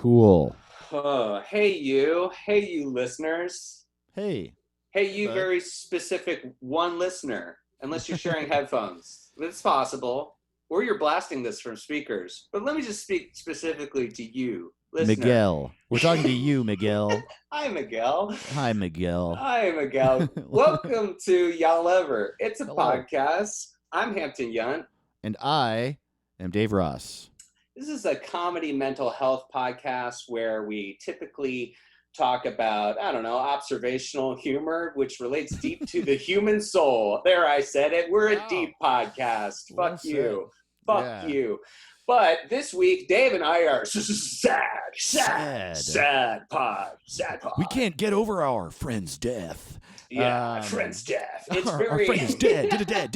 Cool. Hey you listeners. Hey. Hey you very specific one listener, unless you're sharing headphones. It's possible. Or you're blasting this from speakers. But let me just speak specifically to you, listener. Miguel. We're talking to you, Miguel. Hi, Miguel. Hi, Miguel. Hi, Miguel. Welcome to Y'all Ever. It's a Hello. podcast. I'm Hampton Yunt. And I am Dave Ross. This is a comedy mental health podcast where we typically talk about, observational humor, which relates deep to the human soul. There, I said it. We're a deep podcast. Fuck you. Fuck you. But this week, Dave and I are sad pod. We can't get over our friend's death. Yeah, friend's death. It's our very... friend is dead. Dead.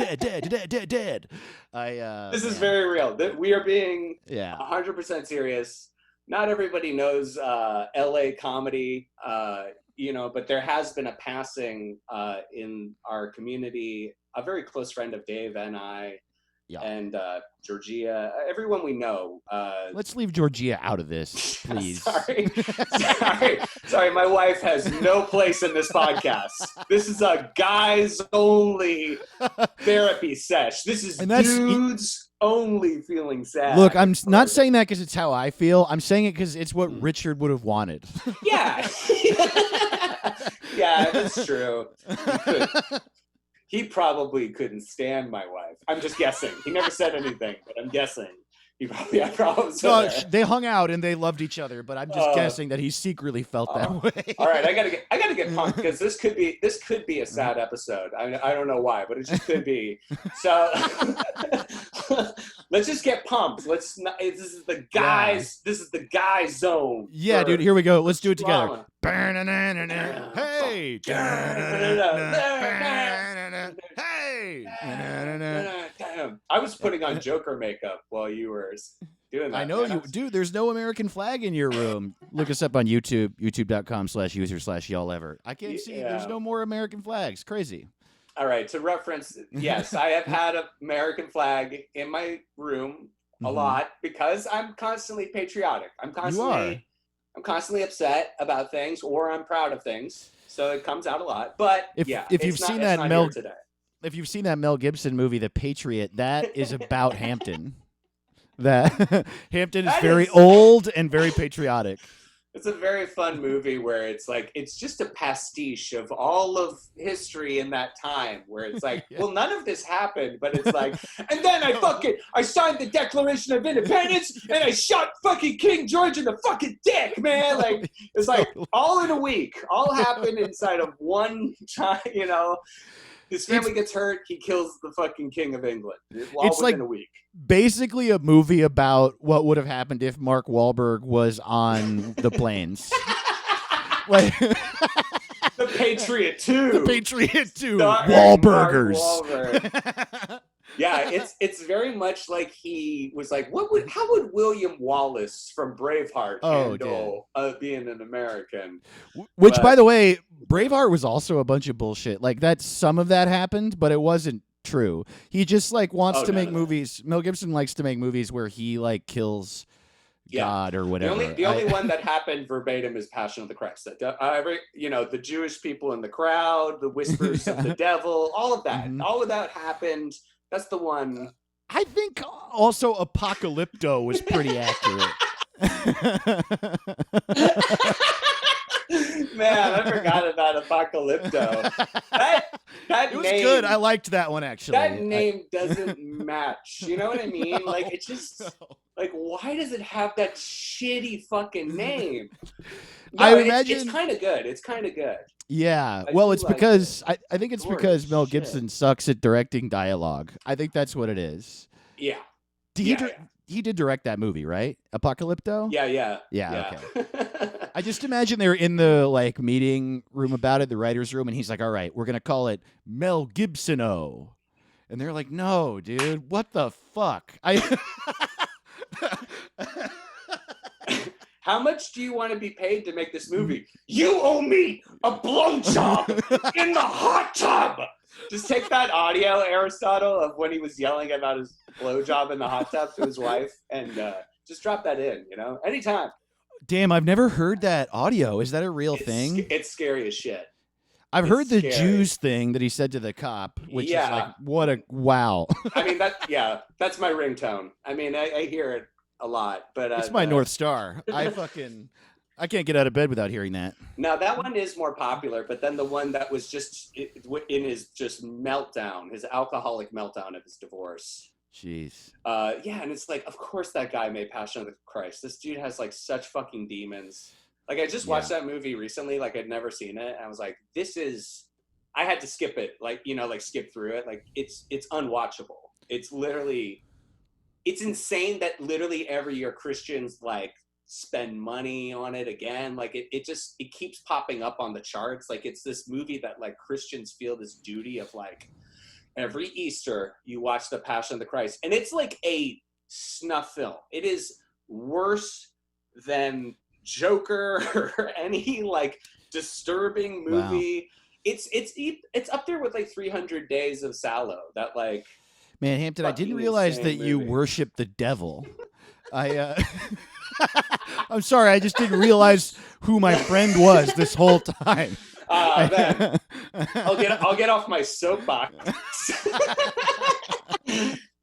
This is very real. We are being 100% serious. Not everybody knows LA comedy, but there has been a passing in our community, a very close friend of Dave and I, and Georgia, everyone we know. Let's leave Georgia out of this, please. Sorry. My wife has no place in this podcast. This is a guys only therapy sesh. This is dudes only feeling sad. Look, I'm not saying that because it's how I feel. I'm saying it because it's what Richard would have wanted. Yeah. Yeah, that's true. He probably couldn't stand my wife. I'm just guessing. He never said anything, but I'm guessing. He probably had problems with her. They hung out and they loved each other, but I'm just guessing that he secretly felt that way. All right, I gotta get pumped because this could be a sad episode. I don't know why, but it just could be. So let's just get pumped. This is the guys. This is the guy zone. Yeah, dude. Here we go. Let's do it together. Hey. Hey. I was putting on Joker makeup while you were doing that. I know you, dude. There's no American flag in your room. Look us up on YouTube, youtube.com/user/y'allever. I can't see. There's no more American flags. Crazy. All right. To reference, yes, I have had an American flag in my room a lot because I'm constantly patriotic. I'm constantly upset about things, or I'm proud of things. So it comes out a lot. But if you've seen that Mel Gibson movie, The Patriot, that is about Hampton. That Hampton is very old and very patriotic. It's a very fun movie where it's just a pastiche of all of history in that time, where it's like, well, none of this happened, but it's like, and then I signed the Declaration of Independence and I shot fucking King George in the fucking dick, man. Like, it's like all in a week, all happened inside of one time, His family gets hurt. He kills the fucking King of England. It's within a week. Basically a movie about what would have happened if Mark Wahlberg was on the planes. Like The Patriot 2. The Patriot 2. Wahlburgers. Yeah, it's very much like he was like, how would William Wallace from Braveheart handle being an American? Which, by the way, Braveheart was also a bunch of bullshit. Like some of that happened, but it wasn't true. He just wants to make movies. Mel Gibson likes to make movies where he kills God or whatever. The only one that happened verbatim is Passion of the Christ. The Jewish people in the crowd, the whispers of the devil, all of that. All of that happened. That's the one. I think also Apocalypto was pretty accurate. Man, I forgot about Apocalypto. That it was name, good. I liked that one, actually. That name doesn't match. You know what I mean? It's just why does it have that shitty fucking name? No, I imagine it's kind of good. It's kind of good. Yeah, well, it's because I think it's because Mel Gibson sucks at directing dialogue. I think that's what it is. Yeah. He did direct that movie, right? Apocalypto? Yeah. Okay. I just imagine they're in the meeting room about it, the writer's room, and he's like, all right, we're going to call it Mel Gibson-o. And they're like, no, dude, what the fuck? How much do you want to be paid to make this movie? You owe me a blowjob in the hot tub. Just take that audio, Aristotle, of when he was yelling about his blowjob in the hot tub to his wife, and just drop that in, anytime. Damn, I've never heard that audio. Is that a real thing? It's scary as shit. I've heard the Jews thing that he said to the cop, which is like, what a wow. I mean, that's my ringtone. I mean, I hear it a lot, but it's my North Star. I can't get out of bed without hearing that. Now that one is more popular, but then the one that was just in his just meltdown, his alcoholic meltdown of his divorce. Jeez. Yeah, and it's like, of course that guy made Passion of the Christ. This dude has like such fucking demons. Like I just watched that movie recently, like I'd never seen it, and I was like, I had to skip it, like, like skip through it. Like it's unwatchable. It's literally, it's insane that literally every year Christians like spend money on it again. Like it keeps popping up on the charts. Like it's this movie that like Christians feel this duty of like, every Easter you watch the Passion of the Christ, and it's like a snuff film. It is worse than Joker or any like disturbing movie. Wow. It's up there with like 300 Days of Sallow. That like, man, Hampton, I didn't realize that movie. You worship the devil. I'm sorry, I just didn't realize who my friend was this whole time. Man. I'll get off my soapbox.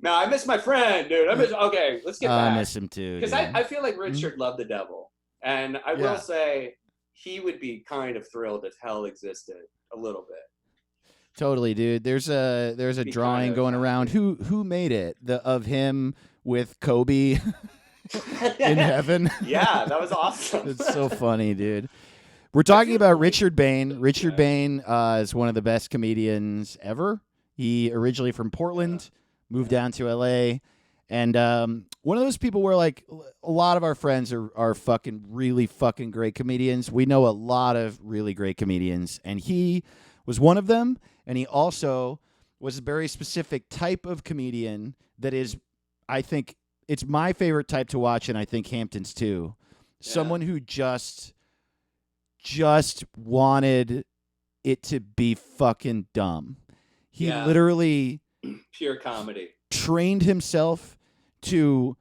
No, I miss my friend, dude. Okay, let's get back. I miss him too. Because I feel like Richard loved the devil. And I will say he would be kind of thrilled if hell existed a little bit. Totally, dude. There's a drawing going around. Who made it? Of him with Kobe in heaven. Yeah, that was awesome. It's so funny, dude. We're talking about Richard Bain. Richard Bain is one of the best comedians ever. He originally from Portland, moved down to LA, and one of those people where like a lot of our friends are fucking really fucking great comedians. We know a lot of really great comedians, and he was one of them. And he also was a very specific type of comedian that is, I think, it's my favorite type to watch, and I think Hampton's too. Yeah. Someone who just wanted it to be fucking dumb. He literally pure comedy. Trained himself to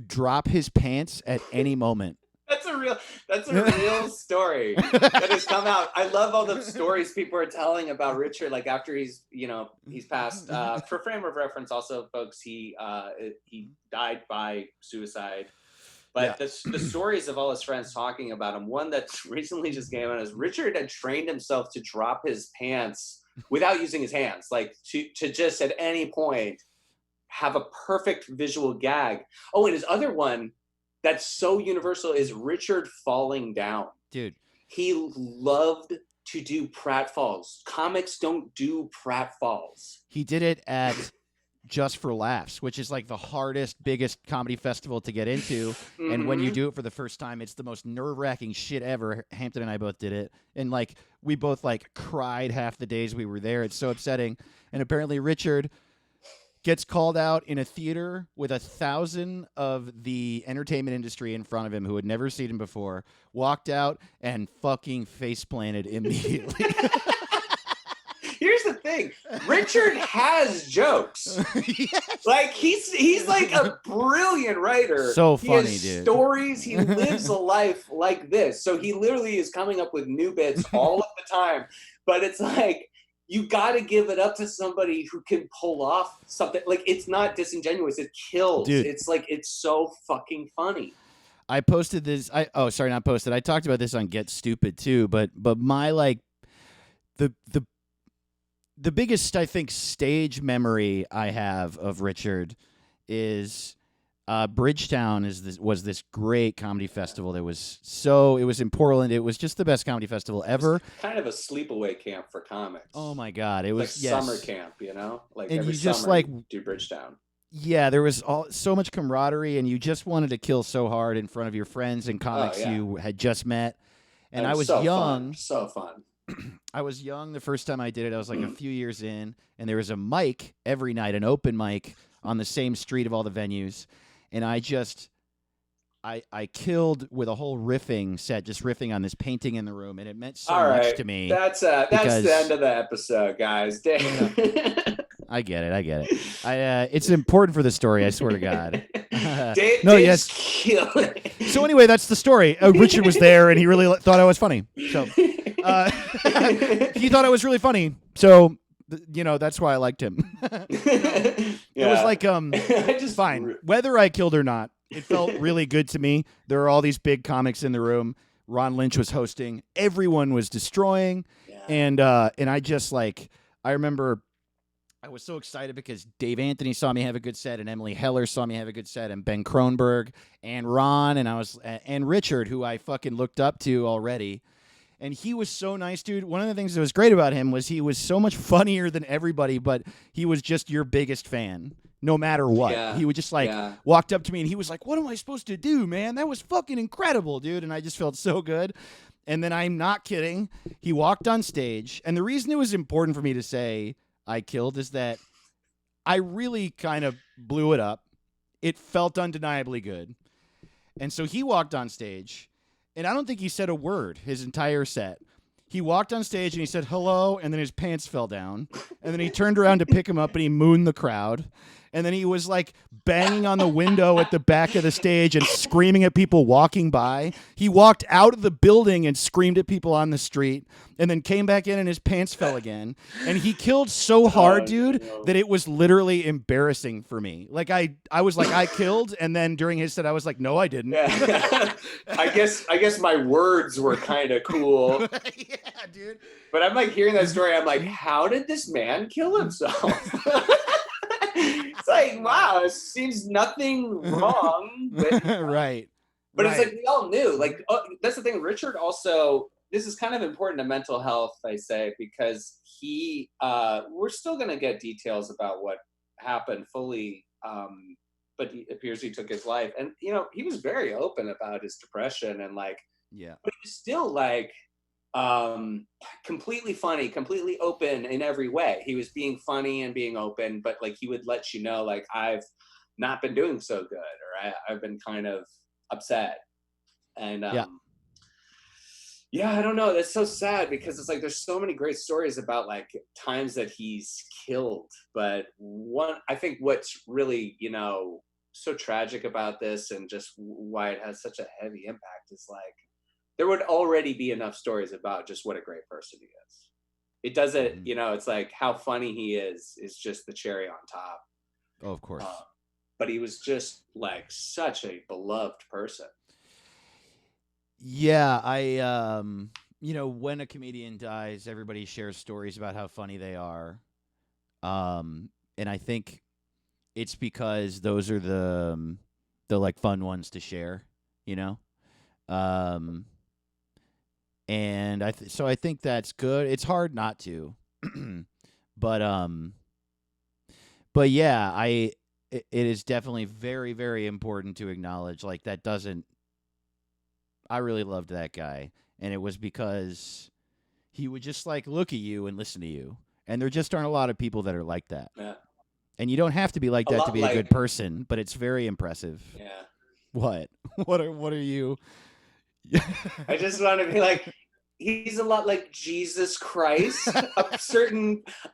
drop his pants at any moment. That's a real story that has come out. I love all the stories people are telling about Richard, like after he's passed. For frame of reference, also, folks, he died by suicide. But the stories of all his friends talking about him, one that recently just came out is Richard had trained himself to drop his pants without using his hands, like to just at any point have a perfect visual gag. Oh, and his other one that's so universal is Richard falling down. Dude. He loved to do pratfalls. Comics don't do pratfalls. He did it at Just for Laughs, which is like the hardest, biggest comedy festival to get into. Mm-hmm. And when you do it for the first time, it's the most nerve-wracking shit ever. Hampton and I both did it. And like we both like cried half the days we were there. It's so upsetting. And apparently Richard gets called out in a theater with 1,000 of the entertainment industry in front of him who had never seen him before, walked out and fucking face planted immediately. Here's the thing. Richard has jokes. Yes. Like he's like a brilliant writer. So funny, he has dude. Stories. He lives a life like this. So he literally is coming up with new bits all of the time. But it's like, you got to give it up to somebody who can pull off something. Like, it's not disingenuous. It kills. Dude. It's like, it's so fucking funny. I posted this. I talked about this on Get Stupid too, but my like the biggest, I think, stage memory I have of Richard is Bridgetown was this great comedy festival that was it was in Portland. It was just the best comedy festival ever. It was kind of a sleepaway camp for comics. Oh my God. It was like summer camp, you know? Like and every you just summer like do Bridgetown. Yeah, there was so much camaraderie, and you just wanted to kill so hard in front of your friends and comics you had just met. And I was so young. Fun. So fun. I was young the first time I did it. I was like a few years in, and there was a mic every night, an open mic on the same street of all the venues. And I killed with a whole riffing set, just riffing on this painting in the room, and it meant so much to me. That's the end of the episode, guys. I get it. It's important for the story, I swear to God. Dave, No, Dave's yes. killing. So anyway, that's the story. Richard was there, and he really thought I was funny. So he thought I was really funny. So that's why I liked him. It was like fine, whether I killed or not. It felt really good to me. There were all these big comics in the room. Ron Lynch was hosting. Everyone was destroying, and I just I remember. I was so excited because Dave Anthony saw me have a good set, and Emily Heller saw me have a good set, and Ben Kronberg, and Ron, and Richard, who I fucking looked up to already. And he was so nice, dude. One of the things that was great about him was he was so much funnier than everybody, but he was just your biggest fan, no matter what. Yeah. He would just walked up to me, and he was like, "What am I supposed to do, man? That was fucking incredible, dude." And I just felt so good. And then I'm not kidding. He walked on stage, and the reason it was important for me to say I killed is that I really kind of blew it up. It felt undeniably good. And so he walked on stage, and I don't think he said a word his entire set. He walked on stage and he said hello, and then his pants fell down. And then he turned around to pick him up, and he mooned the crowd. And then he was banging on the window at the back of the stage and screaming at people walking by. He walked out of the building and screamed at people on the street, and then came back in and his pants fell again. And he killed so hard, dude, that it was literally embarrassing for me. I was like, I killed, and then during his set, I was like, no, I didn't. Yeah. I guess my words were kind of cool. Yeah, dude. But I'm hearing that story, I'm like, how did this man kill himself? It's wow, it seems nothing wrong. Right. But it's we all knew. That's the thing. Richard also, this is kind of important to mental health, I say, because we're still going to get details about what happened fully, but it appears he took his life. And, he was very open about his depression and but he was still completely funny, completely open in every way. He was being funny and being open, but he would let you know, I've not been doing so good, or I've been kind of upset. And I don't know. That's so sad because it's there's so many great stories about times that he's killed. But I think what's really, so tragic about this and just why it has such a heavy impact is there would already be enough stories about just what a great person he is. It doesn't, it's how funny he is just the cherry on top. Oh, of course. But he was just such a beloved person. Yeah, when a comedian dies, everybody shares stories about how funny they are. And I think it's because those are the fun ones to share, and I think that's good. It's hard not to, but yeah, it is definitely very, very important to acknowledge that doesn't. I really loved that guy, and it was because he would just look at you and listen to you, and there just aren't a lot of people that are like that. Yeah. And you don't have to be like that to be a good person, but it's very impressive. Yeah. What? What are you? I just want to be he's a lot like Jesus Christ,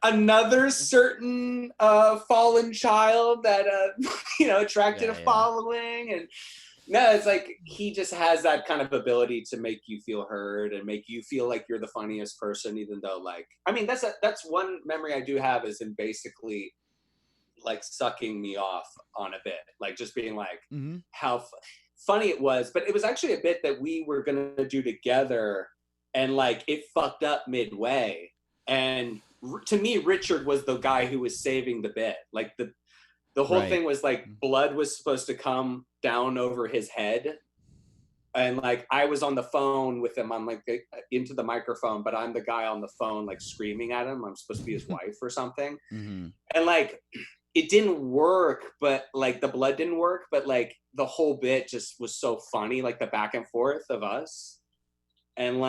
another certain fallen child that attracted a following, and no, it's he just has that kind of ability to make you feel heard and make you feel like you're the funniest person, even though that's one memory I do have is in basically sucking me off on a bit, just being how funny it was. But it was actually a bit that we were gonna do together, and it fucked up midway. And to me, Richard was the guy who was saving the bit. The whole thing was blood was supposed to come down over his head, and I was on the phone with him. I'm into the microphone, but I'm the guy on the phone screaming at him. I'm supposed to be his wife or something. Mm-hmm. And it didn't work, but the blood didn't work, but the whole bit just was so funny, the back and forth of us. And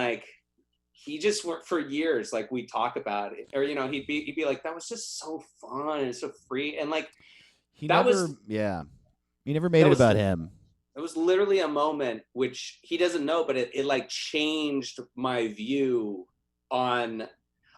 he just worked for years. We'd talk about it, or he'd be like, that was just so fun and so free. And he never made it about him. It was literally a moment which he doesn't know, but it changed my view on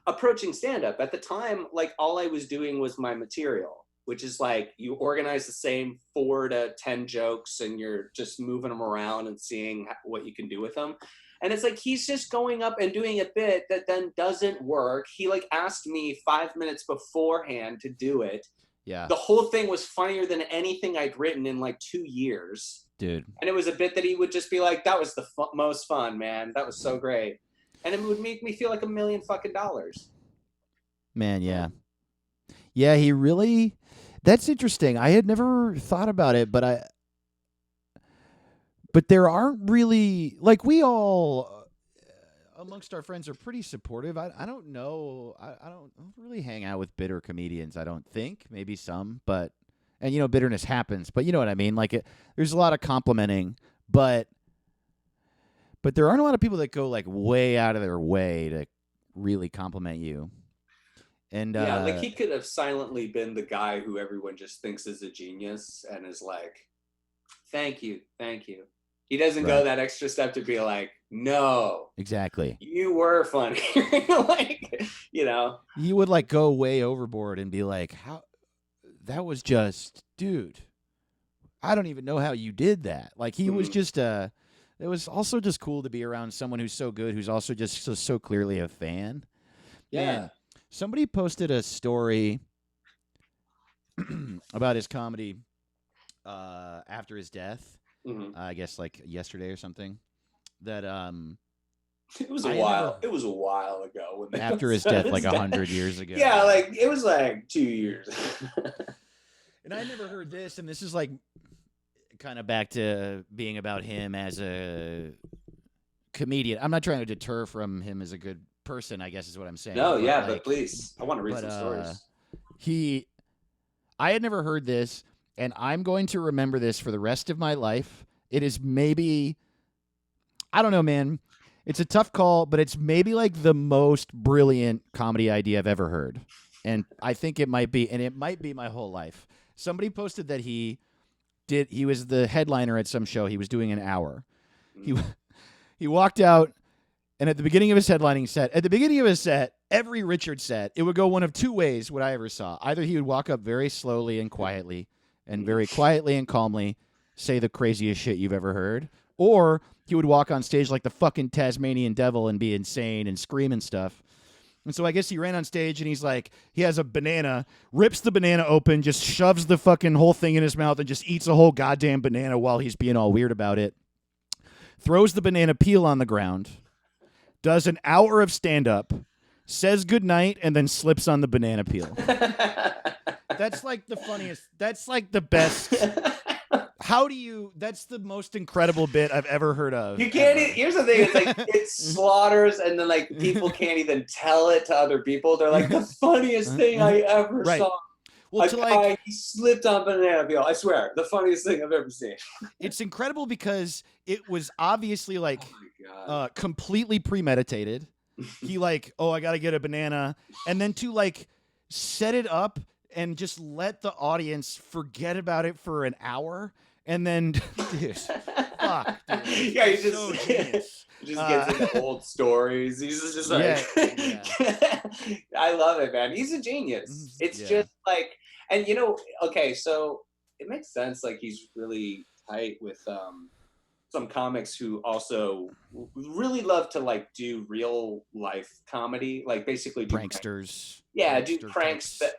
approaching stand-up. At the time, all I was doing was my material. which is like you organize the same 4 to 10 jokes and you're just moving them around and seeing what you can do with them. And it's like he's just going up and doing a bit that then doesn't work. He like asked me 5 minutes beforehand to do it. Yeah. The whole thing was funnier than anything I'd written in like 2 years. Dude. And it was a bit that he would just be like, that was the most fun, man. That was so great. And it would make me feel like $1 million fucking dollars. Man, yeah. Yeah, he really, that's interesting. I had never thought about it, but there aren't really, like, we all amongst our friends are pretty supportive. I don't know. I don't really hang out with bitter comedians, I don't think. Maybe some, but, and, you know, bitterness happens, but you know what I mean? Like, there's a lot of complimenting, but there aren't a lot of people that go, like, way out of their way to really compliment you. And yeah, like, he could have silently been the guy who everyone just thinks is a genius and is like, thank you. He doesn't go that extra step to be like, no. Exactly. You were funny. Like, you know. You would, like, go way overboard and be like, how, that was just, dude, I don't even know how you did that. Like, he was just, it was also just cool to be around someone who's so good, who's also just so clearly a fan. Yeah. Man, somebody posted a story about his comedy after his death. I guess like yesterday or something. That it was a while. It was a while ago when after his death, like 100 years ago. Yeah, like it was like 2 years. And I never heard this, and this is like kind of back to being about him as a comedian. I'm not trying to deter from him as a good person, I guess is what I'm saying. No, yeah, like, but please, I want to read some stories. I had never heard this. And I'm going to remember this for the rest of my life. It is maybe, I don't know, man. It's a tough call, but it's maybe like the most brilliant comedy idea I've ever heard. And I think it might be, and it might be my whole life. Somebody posted that he was the headliner at some show. He was doing an hour. He walked out, and at the beginning of his headlining set, every Richard set, it would go one of two ways, what I ever saw. Either he would walk up very slowly and quietly, and very quietly and calmly say the craziest shit you've ever heard. Or he would walk on stage like the fucking Tasmanian devil and be insane and scream and stuff. And so I guess he ran on stage and he's like, he has a banana, rips the banana open, just shoves the fucking whole thing in his mouth and just eats a whole goddamn banana while he's being all weird about it. Throws the banana peel on the ground. Does an hour of stand-up. Says goodnight and then slips on the banana peel. That's like the funniest. That's like the best. That's the most incredible bit I've ever heard of. You can't, here's the thing, it's like, it slaughters and then like people can't even tell it to other people. They're like, the funniest thing I ever saw. Well, he slipped on banana peel. I swear, the funniest thing I've ever seen. It's incredible because it was obviously like completely premeditated. He like, oh, I got to get a banana. And then to like set it up and just let the audience forget about it for an hour. And then, dude, fuck. Dude, yeah, he just, so genius. Just gets into old stories. He's just like, I love it, man. He's a genius. It's just like, and you know, okay, so it makes sense. Like he's really tight with some comics who also really love to like do real life comedy, like basically do pranksters. Yeah, do pranks that,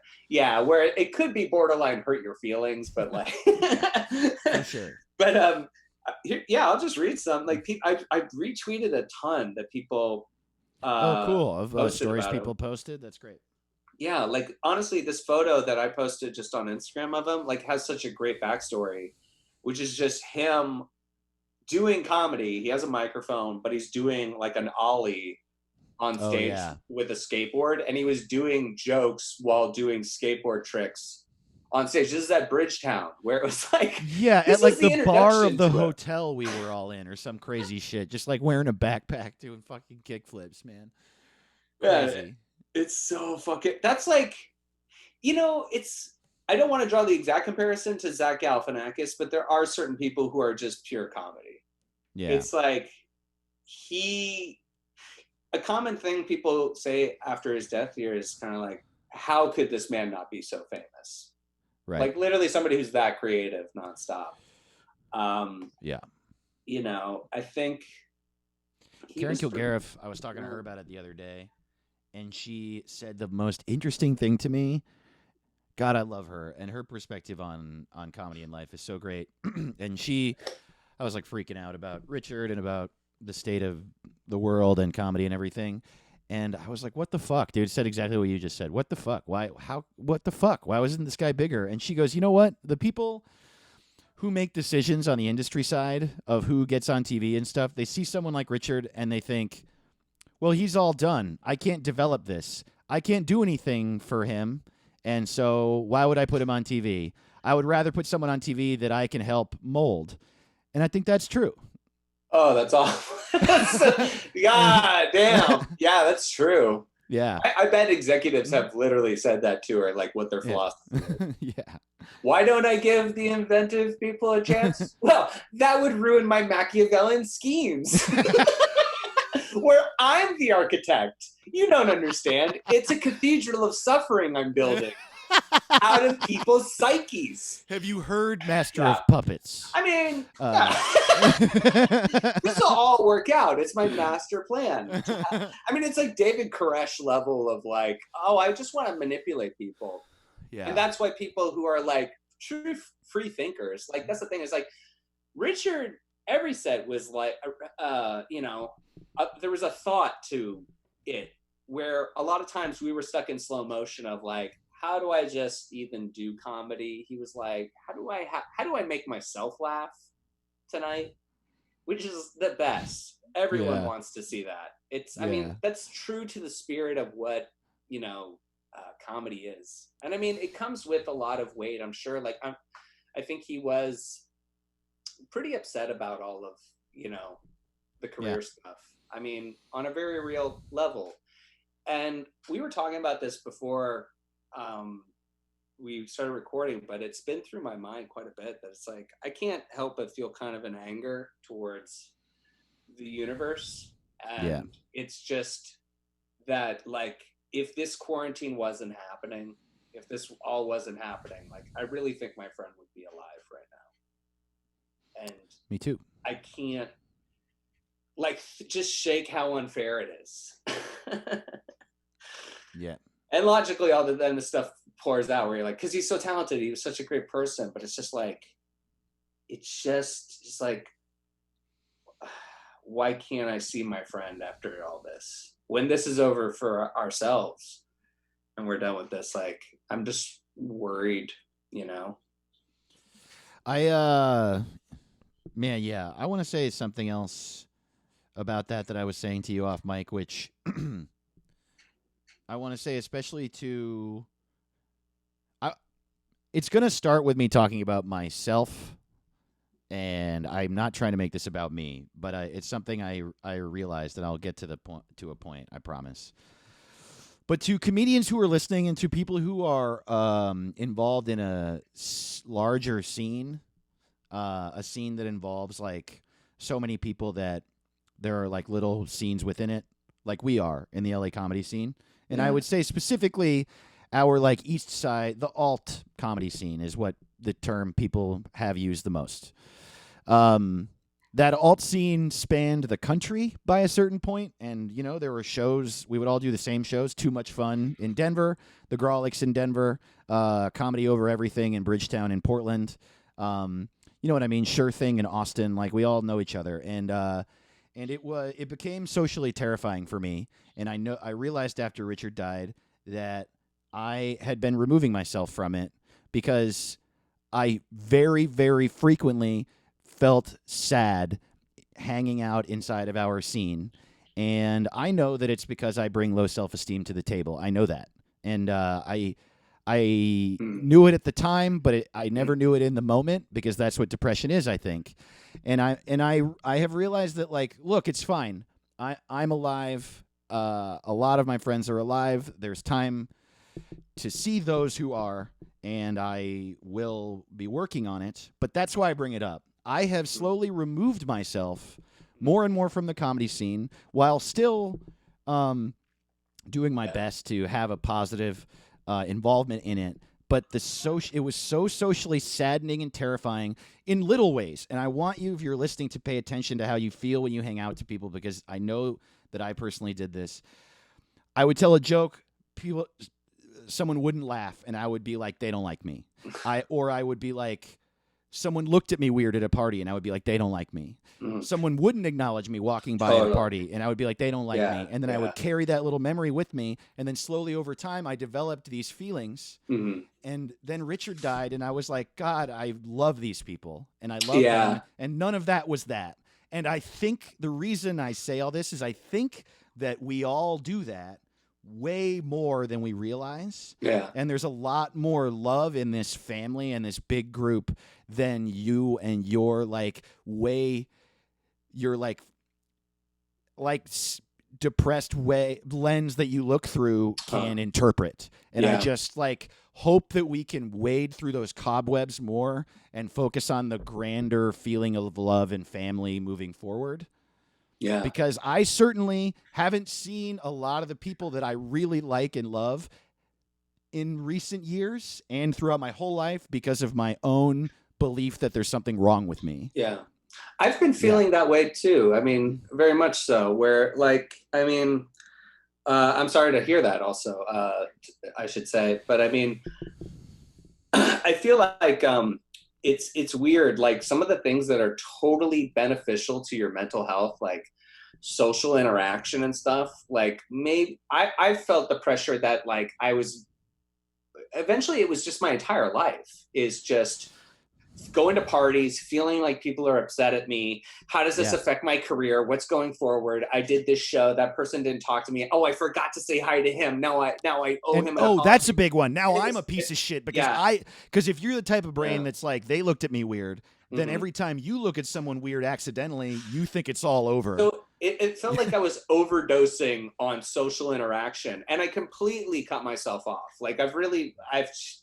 where it could be borderline hurt your feelings, but like, for sure. But I'll just read some. Like I retweeted a ton that people. Oh, cool! Of stories people posted. That's great. Yeah, like honestly, this photo that I posted just on Instagram of him like has such a great backstory, which is just him doing comedy. He has a microphone, but he's doing like an ollie on stage with a skateboard, and he was doing jokes while doing skateboard tricks on stage. This is at Bridgetown, where it was like, at like the bar of the hotel we were all in, or some crazy shit, just like wearing a backpack doing fucking kickflips, man. Crazy. It's so fucking. That's like, you know, it's. I don't want to draw the exact comparison to Zach Galifianakis, but there are certain people who are just pure comedy. Yeah, it's like a common thing people say after his death here is kind of like, how could this man not be so famous? Right. Like literally somebody who's that creative nonstop. Yeah. You know, I think Karen Kilgariff, I was talking to her about it the other day, and she said the most interesting thing to me. God, I love her, and her perspective on comedy and life is so great. And I was like freaking out about Richard and about the state of the world and comedy and everything. And I was like, what the fuck, dude? Said exactly what you just said. What the fuck? Why? How? What the fuck? Why wasn't this guy bigger? And she goes, you know what? The people who make decisions on the industry side of who gets on TV and stuff, they see someone like Richard and they think, well, he's all done. I can't develop this. I can't do anything for him. And so why would I put him on TV? I would rather put someone on TV that I can help mold. And I think that's true. Oh, that's awful. God damn. Yeah, that's true. Yeah. I bet executives have literally said that to her, like what their philosophy is. Yeah. Why don't I give the inventive people a chance? Well, that would ruin my Machiavellian schemes. Where I'm the architect. You don't understand. It's a cathedral of suffering I'm building out of people's psyches. Have you heard Master of Puppets? I mean, this will all work out. It's my master plan. I mean, it's like David Koresh level of like, oh, I just want to manipulate people. Yeah. And that's why people who are like true free thinkers, like that's the thing is like Richard, every set was like, there was a thought to it where a lot of times we were stuck in slow motion of like, how do I just even do comedy? He was like, how do I make myself laugh tonight? Which is the best. Everyone wants to see that. I mean, that's true to the spirit of what, comedy is. And I mean, it comes with a lot of weight. I'm sure, like, I think he was pretty upset about all of, the career stuff. I mean, on a very real level. And we were talking about this before we started recording, but it's been through my mind quite a bit that it's like, I can't help but feel kind of an anger towards the universe. And it's just that, like, if this quarantine wasn't happening, if this all wasn't happening, like, I really think my friend would be alive right now. And me too. I can't, like, just shake how unfair it is. Yeah. And logically, all then the stuff pours out where you're like, because he's so talented, he was such a great person, but it's just like, it's like, why can't I see my friend after all this? When this is over for ourselves and we're done with this, like, I'm just worried, I want to say something else about that I was saying to you off mic, which I want to say especially to... it's going to start with me talking about myself, and I'm not trying to make this about me, but it's something I realized, and I'll get to a point, I promise. But to comedians who are listening and to people who are involved in a larger scene, a scene that involves like so many people that there are like little scenes within it, like we are in the LA comedy scene. And I would say specifically our like East Side, the alt comedy scene is what the term people have used the most. That alt scene spanned the country by a certain point, and there were shows. We would all do the same shows. Too Much Fun in Denver, the Grawlix in Denver, Comedy Over Everything in Bridgetown in Portland. You know what I mean? Sure Thing in Austin. Like, we all know each other, and it became socially terrifying for me. And I realized after Richard died that I had been removing myself from it because I very, very frequently felt sad hanging out inside of our scene. And I know that it's because I bring low self-esteem to the table. I know that. And I knew it at the time, but I never knew it in the moment, because that's what depression is, I think. And I have realized that, like, look, it's fine. I'm alive. A lot of my friends are alive. There's time to see those who are, and I will be working on it. But that's why I bring it up. I have slowly removed myself more and more from the comedy scene while still doing my best to have a positive involvement in it. but it was so socially saddening and terrifying in little ways. And I want you, if you're listening, to pay attention to how you feel when you hang out to people, because I know that I personally did this. I would tell a joke, someone wouldn't laugh, and I would be like, they don't like me. I would be like, someone looked at me weird at a party, and I would be like, they don't like me. Someone wouldn't acknowledge me walking by at a party, and I would be like, they don't like me. And then I would carry that little memory with me, and then slowly over time, I developed these feelings. And then Richard died, and I was like, God, I love these people, and I love them, and none of that was that. And I think the reason I say all this is I think that we all do that way more than we realize. And there's a lot more love in this family and this big group than you and your depressed lens that you look through can interpret. And I just hope that we can wade through those cobwebs more and focus on the grander feeling of love and family moving forward. Because I certainly haven't seen a lot of the people that I really like and love in recent years and throughout my whole life because of my own belief that there's something wrong with me. I've been feeling that way too. I mean, very much so, where I'm sorry to hear that also, I should say, but I mean, I feel like it's weird. Like some of the things that are totally beneficial to your mental health, like social interaction and stuff, like maybe I felt the pressure that eventually it was just my entire life is just going to parties, feeling like people are upset at me. How does this affect my career? What's going forward? I did this show. That person didn't talk to me. Oh, I forgot to say hi to him. Now I owe him an apology. That's a big one. Now I'm a piece of shit because if you're the type of brain that's like, they looked at me weird, then every time you look at someone weird accidentally, you think it's all over. So it felt like I was overdosing on social interaction, and I completely cut myself off. Like I've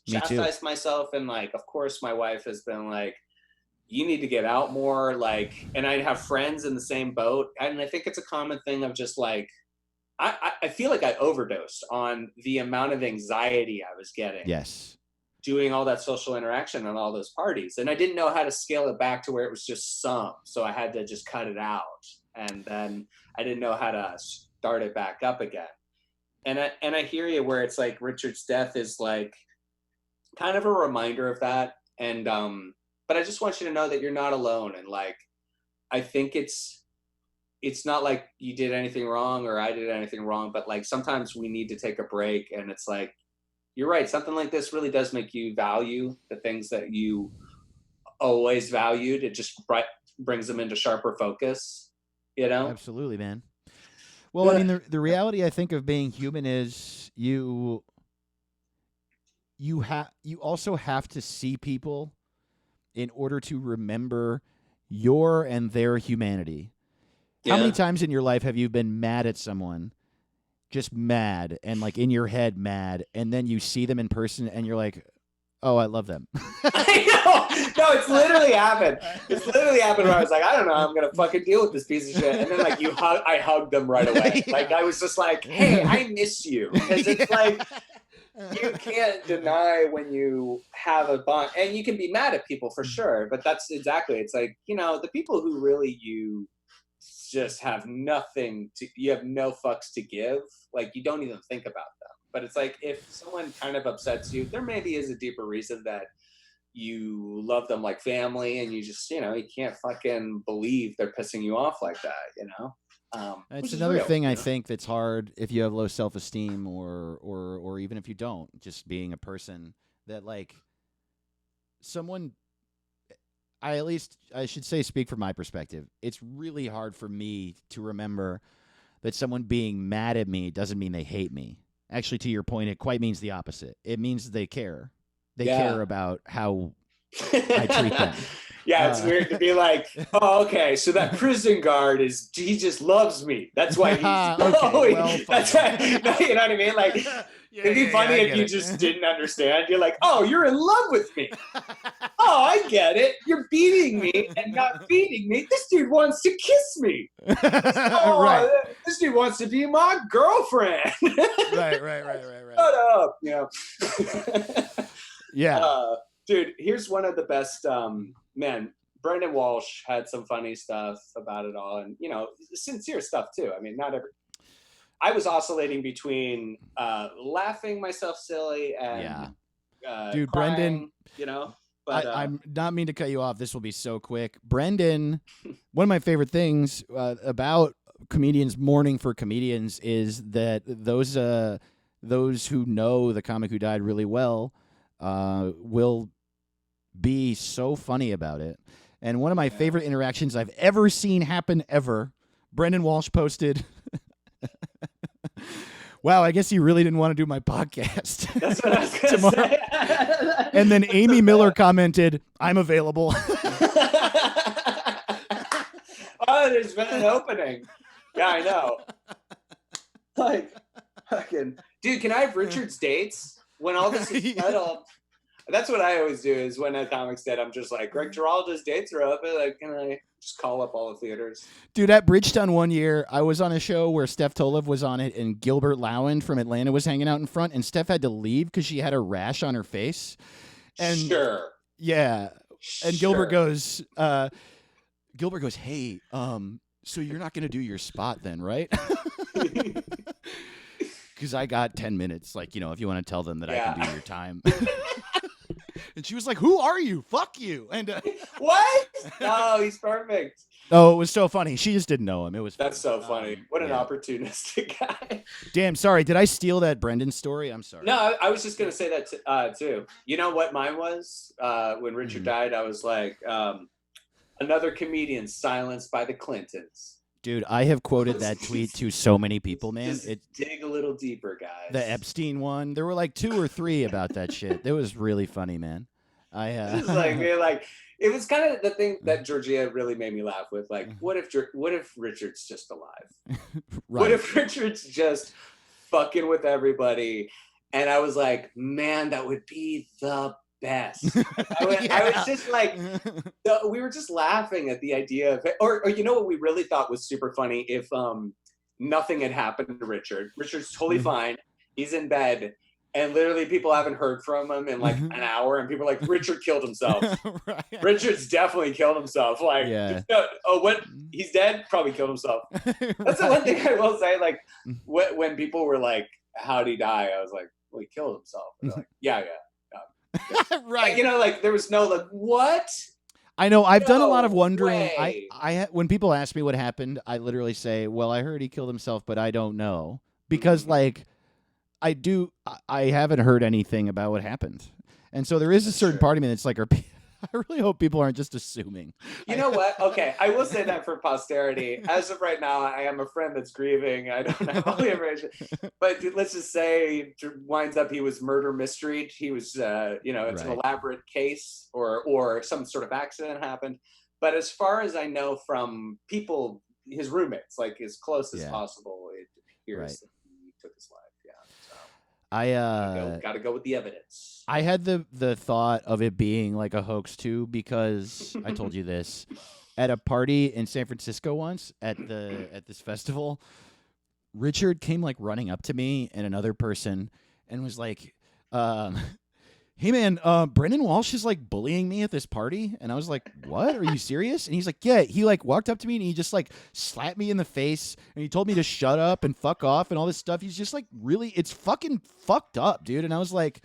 chastised myself, and of course my wife has been like, you need to get out more, and I have friends in the same boat, and I think it's a common thing of just I feel like I overdosed on the amount of anxiety I was getting. Doing all that social interaction on all those parties, and I didn't know how to scale it back to where it was just some, so I had to just cut it out. And then I didn't know how to start it back up again. And I hear you where it's like Richard's death is kind of a reminder of that. And but I just want you to know that you're not alone. And I think it's not like you did anything wrong or I did anything wrong, but sometimes we need to take a break. And it's you're right. Something like this really does make you value the things that you always valued. It just brings them into sharper focus. Absolutely, man. Well, I mean, the reality I think of being human is you also have to see people in order to remember your and their humanity. How many times in your life have you been mad at someone, just mad, and in your head mad, and then you see them in person and you're like, oh, I love them. I know. No, it's literally happened. It's literally happened where I was like, I don't know, I'm gonna fucking deal with this piece of shit. And then I hugged them right away. I was just like, hey, I miss you. Because it's you can't deny when you have a bond, and you can be mad at people for sure. But that's exactly. It's the people who really you just have nothing to. You have no fucks to give. You don't even think about them. But it's if someone kind of upsets you, there maybe is a deeper reason that you love them like family, and you just, you can't fucking believe they're pissing you off like that, It's another thing I think that's hard if you have low self-esteem or even if you don't, just being a person that someone, I should say, speak from my perspective. It's really hard for me to remember that someone being mad at me doesn't mean they hate me. Actually, to your point, it quite means the opposite. It means they care. They care about how I treat them. It's weird to be oh, okay, so that prison guard he just loves me. That's why he's that's right. You know what I mean? It'd be funny if you just didn't understand. You're oh, you're in love with me. Oh, I get it. You're beating me and not feeding me. This dude wants to kiss me. Oh, right. This dude wants to be my girlfriend. Right. Shut up. Yeah. Dude, here's one of the best. Man, Brendan Walsh had some funny stuff about it all, and sincere stuff too. I mean, not every. I was oscillating between laughing myself silly and dude, crying, Brendan. But I'm not mean to cut you off. This will be so quick. Brendan, one of my favorite things about comedians mourning for comedians is that those who know the comic who died really well will be so funny about it. And one of my favorite interactions I've ever seen happen ever, Brendan Walsh posted, wow, I guess he really didn't want to do my podcast. That's what I was going to say. And then Amy Miller commented, I'm available. Oh, there's been an opening. Yeah, I know. Like, fucking, dude, can I have Richard's dates when all this is settled? That's what I always do is when a comic's dead, I'm just like, Greg Giraldo's dates are open. Like, can I just call up all the theaters? Dude, at Bridgetown one year, I was on a show where Steph Tolev was on it and Gilbert Lowen from Atlanta was hanging out in front, and Steph had to leave because she had a rash on her face. And sure. Yeah. And Gilbert goes, hey, so you're not going to do your spot then, right? Because I got 10 minutes, like, if you want to tell them that I can do your time. And she was like, who are you? Fuck you. And what? No, he's perfect. Oh, it was so funny. She just didn't know him. It was That's so funny. What an opportunistic guy. Damn, sorry. Did I steal that Brendan story? I'm sorry. No, I was just going to say that too. You know what mine was? When Richard died, I was like, another comedian silenced by the Clintons. Dude, I have quoted that tweet to so many people, man. Dig a little deeper, guys. The Epstein one. There were like 2 or 3 about that shit. It was really funny, man. It was kind of the thing that Georgia really made me laugh with. Like, what if Richard's just alive? Right. What if Richard's just fucking with everybody? And I was like, man, that would be the best. I was just like, we were just laughing at the idea of it. Or you know what we really thought was super funny? If nothing had happened to Richard. Richard's totally fine. He's in bed. And literally people haven't heard from him in like an hour. And people are like, Richard killed himself. Right. Richard's definitely killed himself. Like, when he's dead, probably killed himself. That's the one thing I will say. Like, when people were like, how'd he die? I was like, well, he killed himself. And they're like, yeah. Right. Like there was no like what? I know. I've done a lot of wondering. I when people ask me what happened, I literally say, "Well, I heard he killed himself, but I don't know," because like I haven't heard anything about what happened, and so there is a certain part of me that's like, I really hope people aren't just assuming. You know what? Okay, I will say that for posterity. As of right now, I am a friend that's grieving. I don't have all the information. But let's just say winds up he was murder mystery. He was, it's an elaborate case or some sort of accident happened. But as far as I know from people, his roommates, like as close as possible, it appears that he took his life. Gotta go with the evidence. I had the thought of it being like a hoax too, because I told you this at a party in San Francisco once at this festival. Richard came like running up to me and another person and was like, hey man, Brendan Walsh is like bullying me at this party. And I was like, what? Are you serious? And he's like, yeah. He like walked up to me and he just like slapped me in the face and he told me to shut up and fuck off and all this stuff. He's just like, really, it's fucking fucked up, dude. And I was like,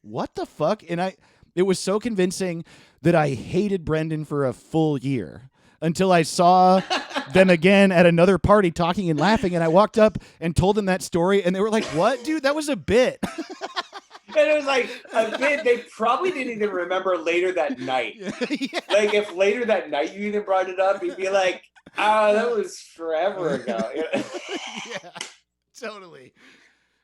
what the fuck? And it was so convincing that I hated Brendan for a full year until I saw them again at another party talking and laughing. And I walked up and told them that story and they were like, what, dude? That was a bit. And it was like a bit, they probably didn't even remember later that night. Yeah. Like if later that night you even brought it up, you'd be like, that was forever ago. Yeah, totally.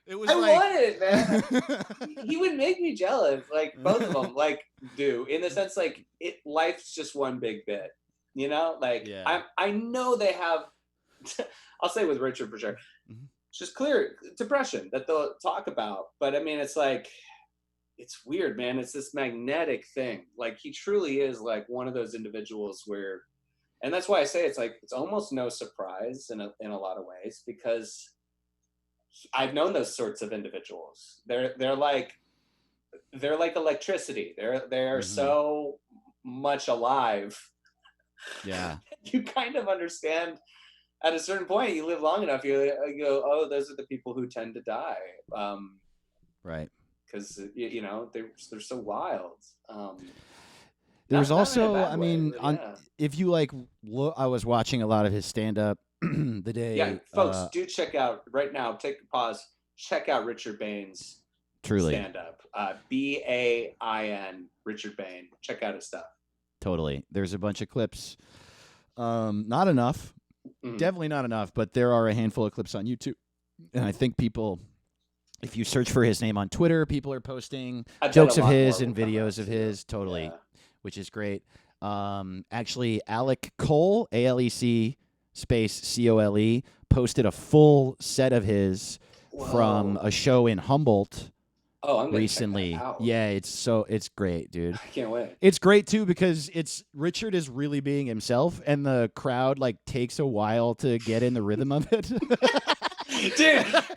It was I want it, man. He would make me jealous, like both of them, like do in the sense like life's just one big bit, like I know they have, I'll say with Richard for sure. It's just clear depression that they'll talk about. But I mean, it's like, it's weird, man. It's this magnetic thing. Like he truly is like one of those individuals where, and that's why I say it's like, it's almost no surprise in a lot of ways, because I've known those sorts of individuals. They're like, they're like electricity. They're so much alive. Yeah. You kind of understand at a certain point. You live long enough, you go, oh, those are the people who tend to die. Right. Because you know they're so wild. There's not in a also, bad I way, mean, but on yeah. if you like, look, I was watching a lot of his stand up the day. Yeah, folks, do check out right now. Take a pause. Check out Richard Bain's truly stand up. Bain, Richard Bain. Check out his stuff. totally. There's a bunch of clips. Not enough. Definitely not enough, but there are a handful of clips on YouTube. And I think people, if you search for his name on Twitter, people are posting jokes of his and videos of his, totally, Yeah. which is great. Actually, Alec Cole, ALEC space COLE, posted a full set of his from a show in Humboldt. Oh, I'm gonna recently. check that out. Yeah, it's great, dude. I can't wait. It's great too because Richard is really being himself, and the crowd like takes a while to get in the rhythm of it.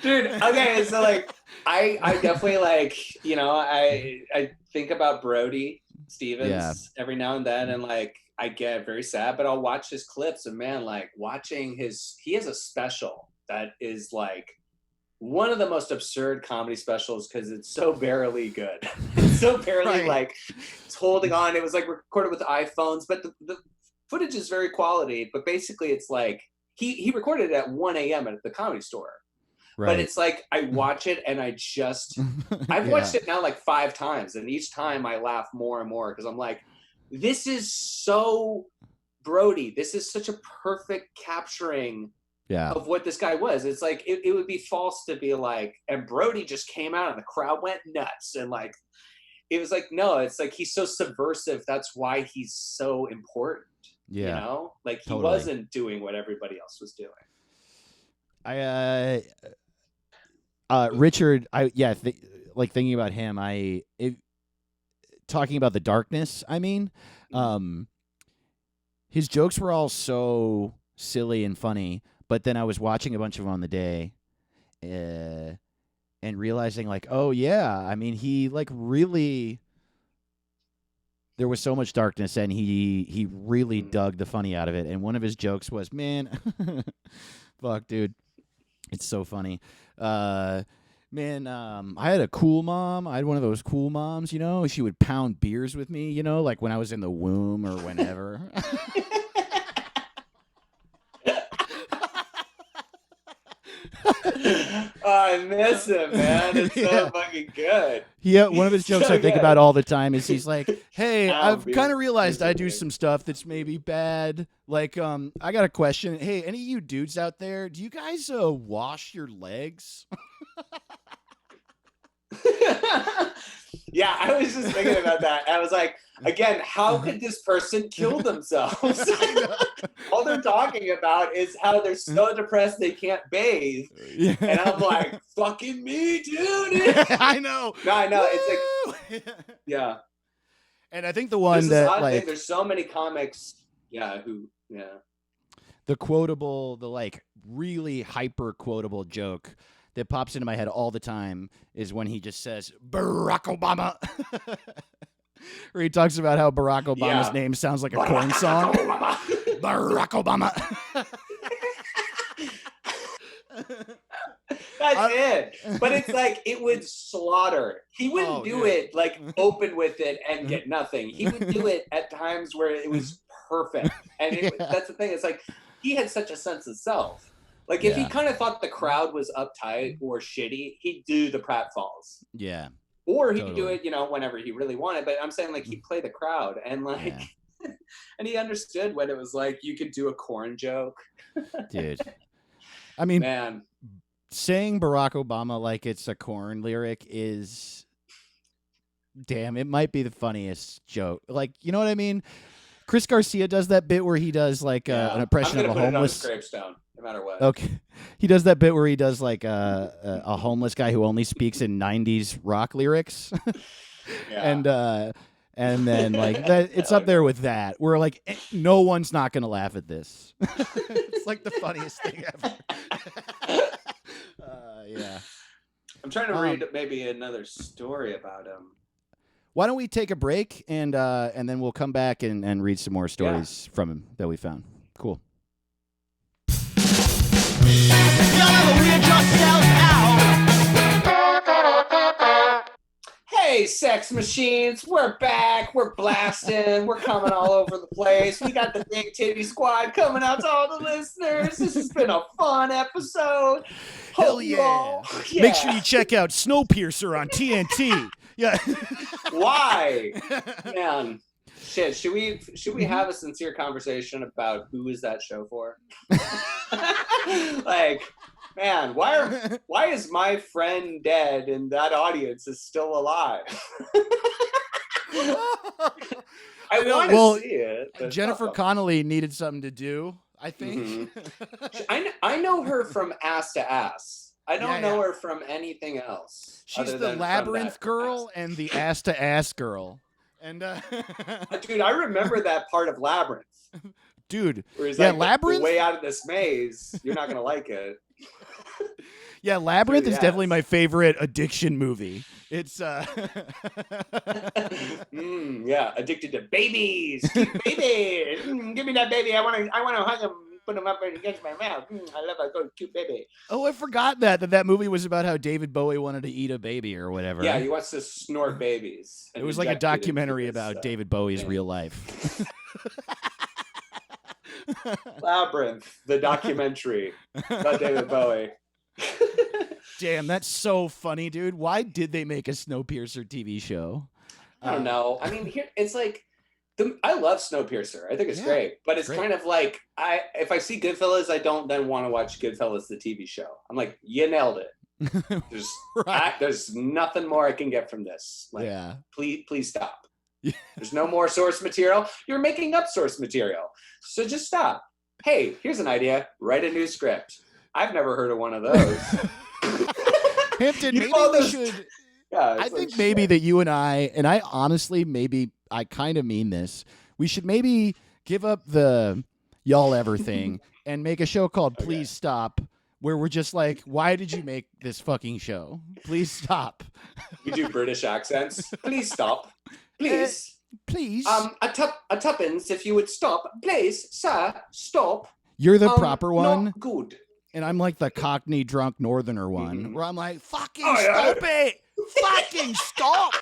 dude. Okay, so like, I definitely like, you know, I think about Brody Stevens every now and then, and like I get very sad, but I'll watch his clips, and man, like watching he has a special that is like one of the most absurd comedy specials because it's so barely good. It's so barely like it's holding on. It was like recorded with iPhones, but the footage is very quality. But basically, it's like he recorded it at 1 a.m. at the Comedy Store. Right. But it's like I watch it and I just I've watched it now like 5 times, and each time I laugh more and more because I'm like, this is so Brody. This is such a perfect capturing of what this guy was. It's like it would be false to be like, and Brody just came out and the crowd went nuts, and like it was like, no, it's like he's so subversive. That's why he's so important. You know, like he wasn't doing what everybody else was doing. Richard, like thinking about him, talking about the darkness. I mean, his jokes were all so silly and funny. But then I was watching a bunch of them on the day, and realizing like, oh yeah, I mean, he like really, there was so much darkness, and he really dug the funny out of it. And one of his jokes was, man, fuck, dude, it's so funny. Man, I had a cool mom. I had one of those cool moms, you know. She would pound beers with me, you know, like when I was in the womb or whenever. I miss him, man. It's so fucking good. Yeah, one of his jokes I think about all the time is he's like, hey, I've kind of realized I do some stuff that's maybe bad. Like, I got a question. Hey, any of you dudes out there, do you guys wash your legs? Yeah, I was just thinking about that. I was like, again, how could this person kill themselves? All they're talking about is how they're so depressed they can't bathe. Yeah. And I'm like, fucking me, dude. I know. No, I know. It's like, yeah. And I think the one that, like, there's so many comics, the quotable, the like really hyper quotable joke that pops into my head all the time is when he just says Barack Obama, where he talks about how Barack Obama's name sounds like a corn song. Barack Obama. That's it. But it's like it would slaughter. He wouldn't do it like open with it and get nothing. He would do it at times where it was perfect. And that's the thing. It's like he had such a sense of self. Like if he kind of thought the crowd was uptight or shitty, he'd do the pratfalls. Yeah. Or he'd do it, you know, whenever he really wanted. But I'm saying like he'd play the crowd and like, and he understood when it was like you could do a corn joke. Dude. I mean, man, saying Barack Obama like it's a corn lyric is, damn, it might be the funniest joke. Like, you know what I mean? Chris Garcia does that bit where he does like an impression of a homeless gravestone, no matter what. Okay, he does that bit where he does like a homeless guy who only speaks in '90s rock lyrics, and then like that, it's up there with that. Where like no one's not gonna laugh at this. It's like the funniest thing ever. Yeah, I'm trying to read maybe another story about him. Why don't we take a break and then we'll come back and read some more stories from him that we found. Cool. Hey, sex machines, we're back. We're blasting. We're coming all over the place. We got the Big Titty Squad coming out to all the listeners. This has been a fun episode. Hell yeah. Make sure you check out Snowpiercer on TNT. Yeah. Why? Man. Shit, should we have a sincere conversation about who is that show for? Like, man, why is my friend dead and that audience is still alive? I want to see it. Jennifer Connelly needed something to do, I think. Mm-hmm. I know her from Ass to Ass. I don't know her from anything else. She's the Labyrinth girl and the Ass to Ass girl. And dude, I remember that part of Labyrinth. Dude, where he's Labyrinth. The way out of this maze, you're not gonna like it. Yeah, Labyrinth is definitely my favorite addiction movie. It's addicted to babies. Baby, give me that baby. I want to hug him, put him up against my mouth. I love a good cute baby. Oh, I forgot that movie was about how David Bowie wanted to eat a baby or whatever. Yeah, he wants to snort babies. It was like a documentary about David Bowie's real life. Labyrinth, the documentary about David Bowie. Damn, that's so funny, dude. Why did they make a Snowpiercer TV show? I don't know. I mean, it's like I love Snowpiercer. I think it's great, but it's kind of like if I see Goodfellas, I don't then want to watch Goodfellas the TV show. I'm like, you nailed it. There's nothing more I can get from this. Like, please stop. There's no more source material. You're making up source material. So just stop. Hey, here's an idea. Write a new script. I've never heard of one of those. Hampton, maybe we should. Yeah, I think maybe that you and I honestly, maybe I kind of mean this. We should maybe give up the y'all ever thing and make a show called Please Stop, where we're just like, why did you make this fucking show? Please stop. We do British accents. Please stop. Please. Please. A tuppence if you would stop. Please, sir, stop. You're the proper one. Not good. And I'm like the Cockney drunk Northerner one, where I'm like, fucking stop it! Fucking stop!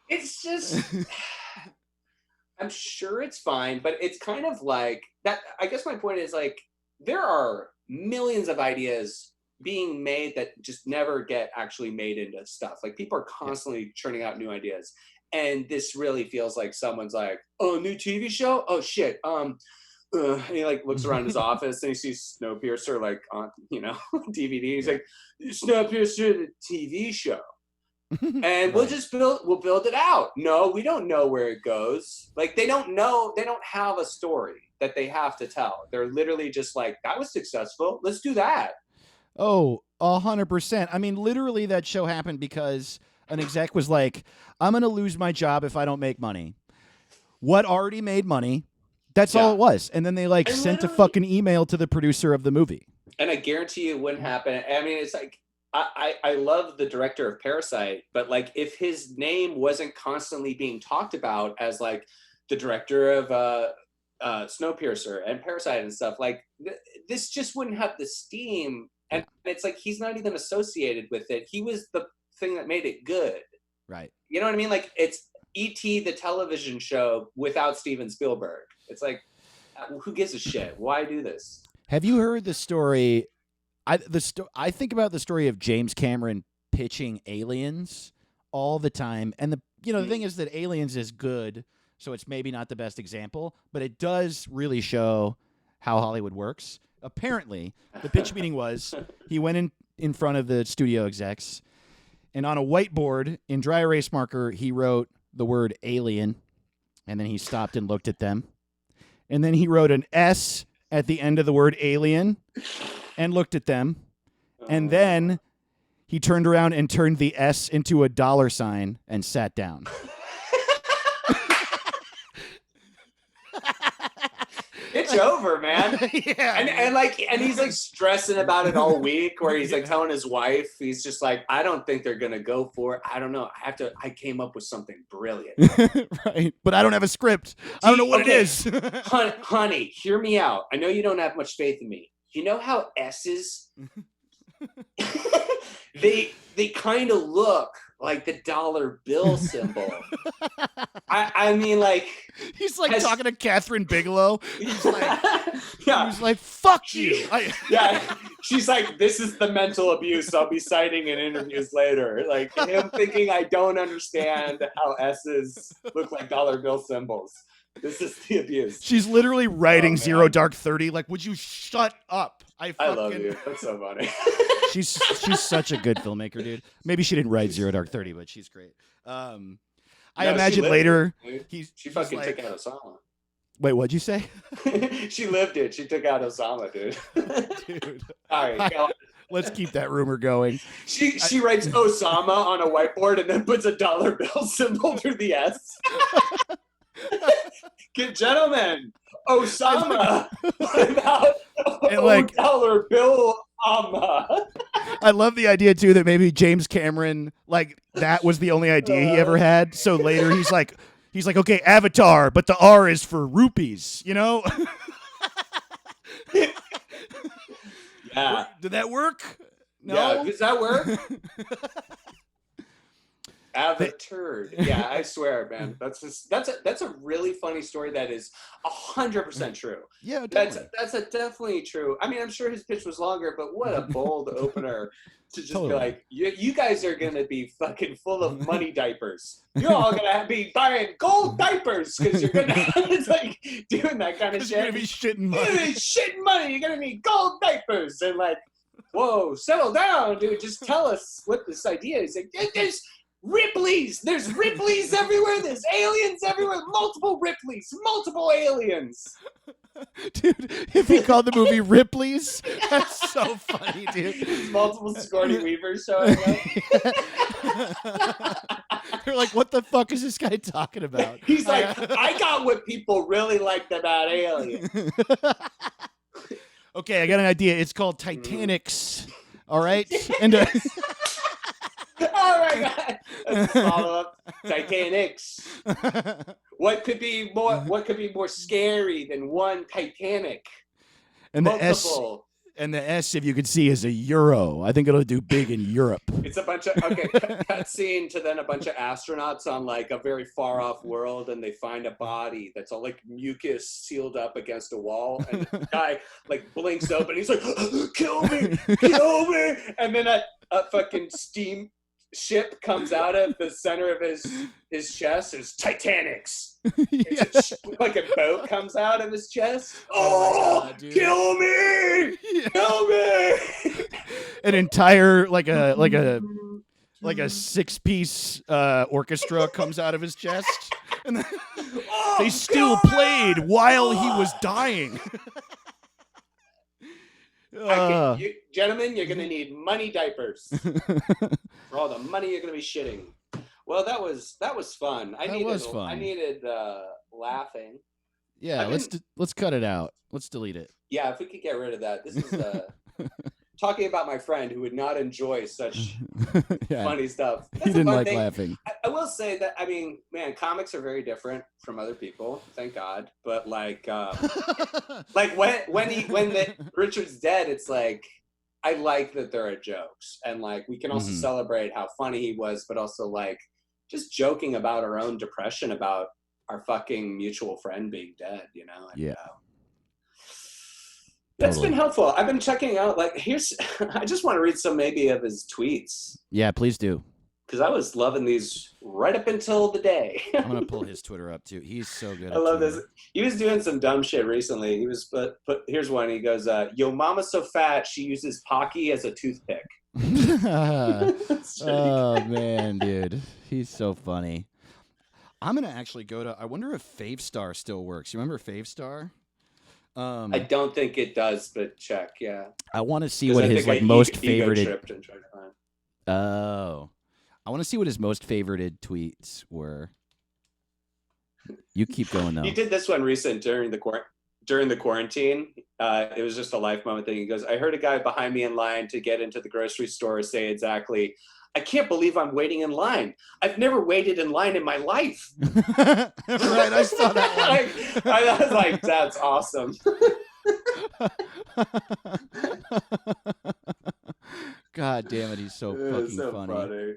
It's just, I'm sure it's fine, but it's kind of like that. I guess my point is like, there are millions of ideas being made that just never get actually made into stuff. Like people are constantly churning out new ideas. And this really feels like someone's like, oh, new TV show? Oh shit. And he like looks around his office and he sees Snowpiercer like on DVD. He's like, Snowpiercer the TV show, and we'll build it out. No, we don't know where it goes. Like they don't know. They don't have a story that they have to tell. They're literally just like, that was successful. Let's do that. Oh, 100%. I mean, literally that show happened because an exec was like, I'm going to lose my job if I don't make money. What already made money? That's all it was. And then they sent a fucking email to the producer of the movie. And I guarantee you it wouldn't happen. I mean, it's like, I love the director of Parasite, but like if his name wasn't constantly being talked about as like the director of Snowpiercer and Parasite and stuff, like this just wouldn't have the steam. And it's like, he's not even associated with it. He was the thing that made it good. Right. You know what I mean? Like it's E.T. the television show without Steven Spielberg. It's like, who gives a shit? Why do this? Have you heard the story? I think about the story of James Cameron pitching Aliens all the time. And the thing is that Aliens is good, so it's maybe not the best example, but it does really show how Hollywood works. Apparently, the pitch meeting was he went in front of the studio execs, and on a whiteboard in dry erase marker, he wrote the word alien, and then he stopped and looked at them. And then he wrote an S at the end of the word alien and looked at them. And then he turned around and turned the S into a $sign and sat down. Pitch over, man. Yeah. And he's like stressing about it all week, where he's like telling his wife, he's just like, I don't think they're gonna go for it. I don't know. I came up with something brilliant. Right. But I don't have a script. I don't know what it is. Honey, hear me out. I know you don't have much faith in me. You know how S's they kind of look like the dollar bill symbol. I mean, like, he's like talking to Catherine Bigelow. He's like, yeah. He's like, fuck you. Yeah, she's like, this is the mental abuse I'll be citing in interviews later. Like him thinking I don't understand how S's look like dollar bill symbols. This is the abuse. She's literally writing Zero Dark 30. Like, would you shut up? I love you. That's so funny. She's such a good filmmaker, dude. Maybe she didn't write Zero Dark 30, but she's great. I imagine later she fucking took out Osama. Wait, what'd you say? She lived it. She took out Osama, dude. Dude. All right, let's keep that rumor going. She writes Osama on a whiteboard and then puts a dollar bill symbol through the S. Gentlemen, Osama without dollar bill. I love the idea too that maybe James Cameron, like, that was the only idea he ever had. So later he's like, okay, Avatar, but the R is for rupees, you know? Yeah. Did that work? No. Yeah, does that work? Avatar. Yeah, I swear, man. That's a really funny story that is 100% true. Yeah, definitely. That's definitely true. I mean, I'm sure his pitch was longer, but what a bold opener to just be like, you guys are gonna be fucking full of money diapers. You're all gonna be buying gold diapers because you're gonna it's like doing that kind of shit. You're gonna be shitting money. You're gonna be shitting money. You're gonna need gold diapers and like, whoa, settle down, dude. Just tell us what this idea is. Like, there's Ripley's. There's Ripley's everywhere. There's aliens everywhere. Multiple Ripley's. Multiple aliens. Dude, if he called the movie Ripley's, that's so funny, dude. Multiple Sigourney Weavers showing up. They're like, what the fuck is this guy talking about? He's like, I got what people really liked about aliens. Okay, I got an idea. It's called Titanic's. All right? And oh my god! Let's follow up. Titanic's. What could be more scary than one Titanic? And multiple. The S, if you could see, is a euro. I think it'll do big in Europe. It's a bunch of cut scene to then a bunch of astronauts on like a very far off world, and they find a body that's all like mucus sealed up against a wall, and the guy like blinks open. He's like, "Kill me, kill me!" And then a fucking steam ship comes out of the center of his chest. There's Titanic's. Yeah. Like a boat comes out of his chest. Oh, God, kill me! Yeah. Kill me! An entire like a 6-piece orchestra comes out of his chest, and they still played while he was dying. Gentlemen, you're gonna need money diapers for all the money you're gonna be shitting. Well, that was fun. I needed laughing. Yeah, let's cut it out. Let's delete it. Yeah, if we could get rid of that. This is talking about my friend who would not enjoy such funny stuff. That's he didn't like laughing. I will say that, I mean, man, comics are very different from other people, thank God. But like, like when Richard's dead, it's like, I like that there are jokes, and like we can also celebrate how funny he was, but also like just joking about our own depression about our fucking mutual friend being dead, you know? And, that's been helpful. I've been checking out, like, I just want to read some maybe of his tweets. Yeah, please do. Because I was loving these right up until the day. I'm going to pull his Twitter up, too. He's so good. I love this. He was doing some dumb shit recently. He was, but here's one. He goes, yo, mama's so fat, she uses Pocky as a toothpick. Oh, man, dude. He's so funny. I'm going to actually I wonder if Favestar still works. You remember Favestar? I don't think it does, but check, yeah. I want to see what his most favorited. Oh, I want to see what his most favorited tweets were. You keep going though. He did this one recent during the during the quarantine, it was just a life moment thing. He goes, I heard a guy behind me in line to get into the grocery store say exactly, I can't believe I'm waiting in line. I've never waited in line in my life. Right, I saw that one. I was like, that's awesome. God damn it, he's so fucking so funny.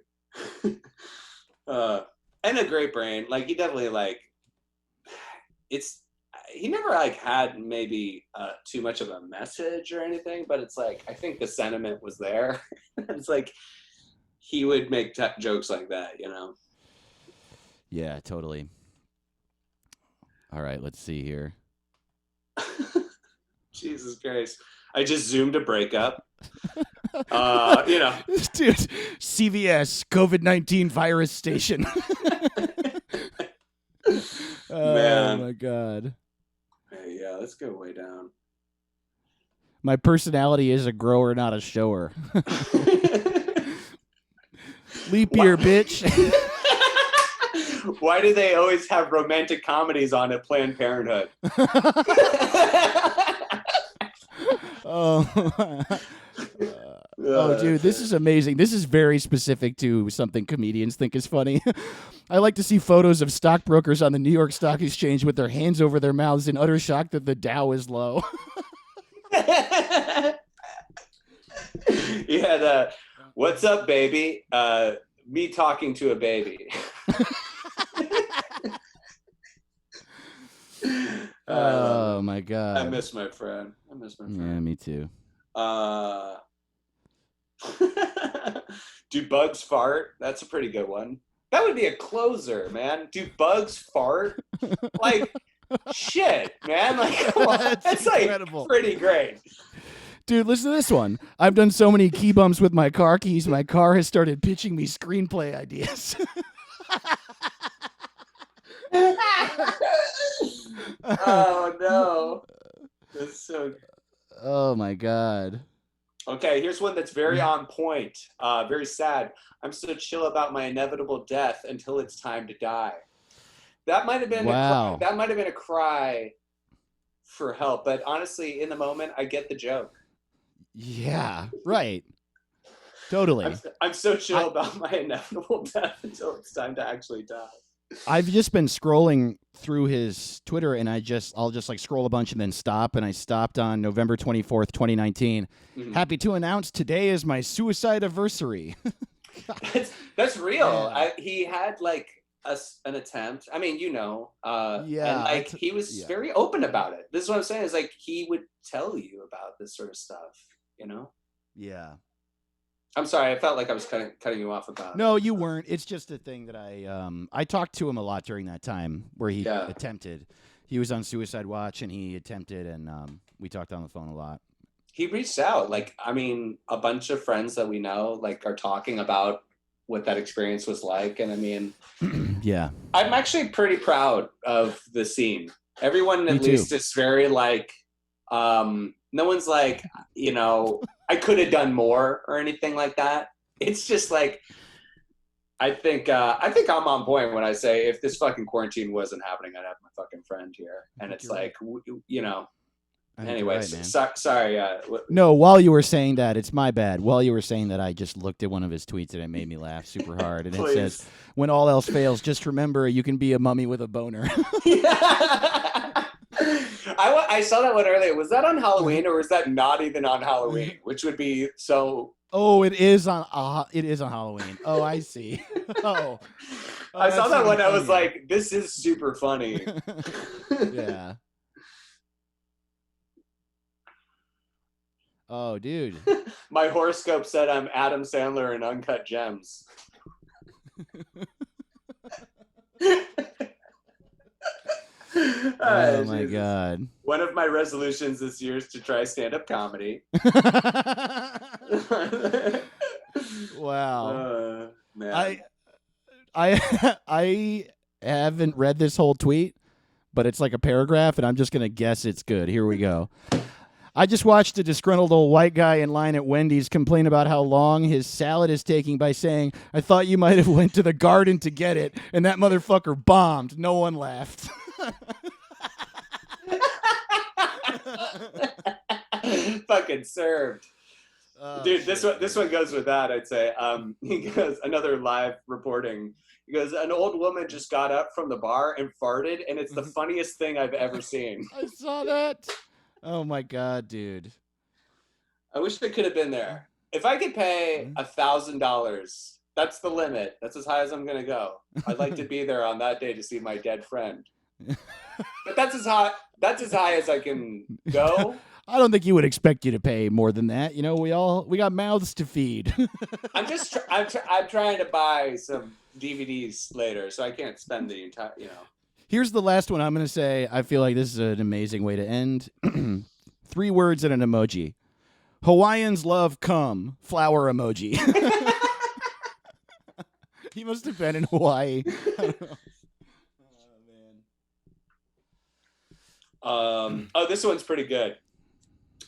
And a great brain. Like, he definitely, like, he never, like, had maybe too much of a message or anything, but it's like, I think the sentiment was there. It's like, he would make jokes like that, you know? Yeah, totally. All right, let's see here. Jesus Christ. I just zoomed a breakup. You know. Dude, CVS, COVID-19 virus station. Oh, my God. Hey, yeah, let's go way down. My personality is a grower, not a shower. Leap year, bitch. Why do they always have romantic comedies on at Planned Parenthood? Oh, dude, this is amazing. This is very specific to something comedians think is funny. I like to see photos of stockbrokers on the New York Stock Exchange with their hands over their mouths in utter shock that the Dow is low. You had what's up, baby? Me talking to a baby. Oh my God. I miss my friend. Yeah, me too. Do bugs fart? That's a pretty good one. That would be a closer, man. Do bugs fart? Like, shit, man. Like, that's like incredible. Pretty great. Dude, listen to this one. I've done so many key bumps with my car keys, my car has started pitching me screenplay ideas. Oh, no. That's so... Oh, my God. Okay, here's one that's very on point. Very sad. I'm so chill about my inevitable death until it's time to die. That might have been a cry for help, but honestly, in the moment, I get the joke. Yeah, right. Totally. I'm so chill about my inevitable death until it's time to actually die. I've just been scrolling through his Twitter, and I'll just like scroll a bunch and then stop. And I stopped on November 24th, 2019. Mm-hmm. Happy to announce today is my suicide anniversary. That's real. Yeah. He had like an attempt. I mean, you know, and like he was very open about it. This is what I'm saying. Is like he would tell you about this sort of stuff. You know? Yeah. I'm sorry. I felt like I was cutting you off about it. No, you weren't. It's just a thing that I talked to him a lot during that time where he attempted. He was on suicide watch and he attempted, and we talked on the phone a lot. He reached out. Like, I mean, a bunch of friends that we know like are talking about what that experience was like, and I mean, yeah, I'm actually pretty proud of the scene. Everyone at least is very like, no one's like, you know, I could have done more or anything like that. It's just like, I think I'm on point when I say if this fucking quarantine wasn't happening, I'd have my fucking friend here. And it's like, you know, anyways, right, sorry. No, while you were saying that, it's my bad. While you were saying that, I just looked at one of his tweets and it made me laugh super hard. And it says, when all else fails, just remember you can be a mummy with a boner. I saw that one earlier. Was that on Halloween or was that not even on Halloween? Which would be so... Oh, it is on Halloween. Oh, I see. Oh, I saw that one. I was like, this is super funny. Yeah. Oh, dude. My horoscope said I'm Adam Sandler in Uncut Gems. Oh my God. One of my resolutions this year is to try stand-up comedy. Wow. Man. I haven't read this whole tweet, but it's like a paragraph, and I'm just going to guess it's good. Here we go. I just watched a disgruntled old white guy in line at Wendy's complain about how long his salad is taking by saying, I thought you might have went to the garden to get it, and that motherfucker bombed. No one laughed. Fucking served. Dude, shit, this one goes with that, I'd say. He goes, another live reporting. He goes, an old woman just got up from the bar and farted, and it's the funniest thing I've ever seen. I saw that. Oh my god, dude. I wish I could have been there. If I could pay $1,000, that's the limit. That's as high as I'm gonna go. I'd like to be there on that day to see my dead friend. But that's as high as I can go. I don't think you would expect you to pay more than that. You know, we got mouths to feed. I'm trying to buy some DVDs later, so I can't spend the entire, Here's the last one I'm going to say. I feel like this is an amazing way to end. 3 words and an emoji. Hawaiians love cum. Flower emoji. He must have been in Hawaii. Oh, this one's pretty good.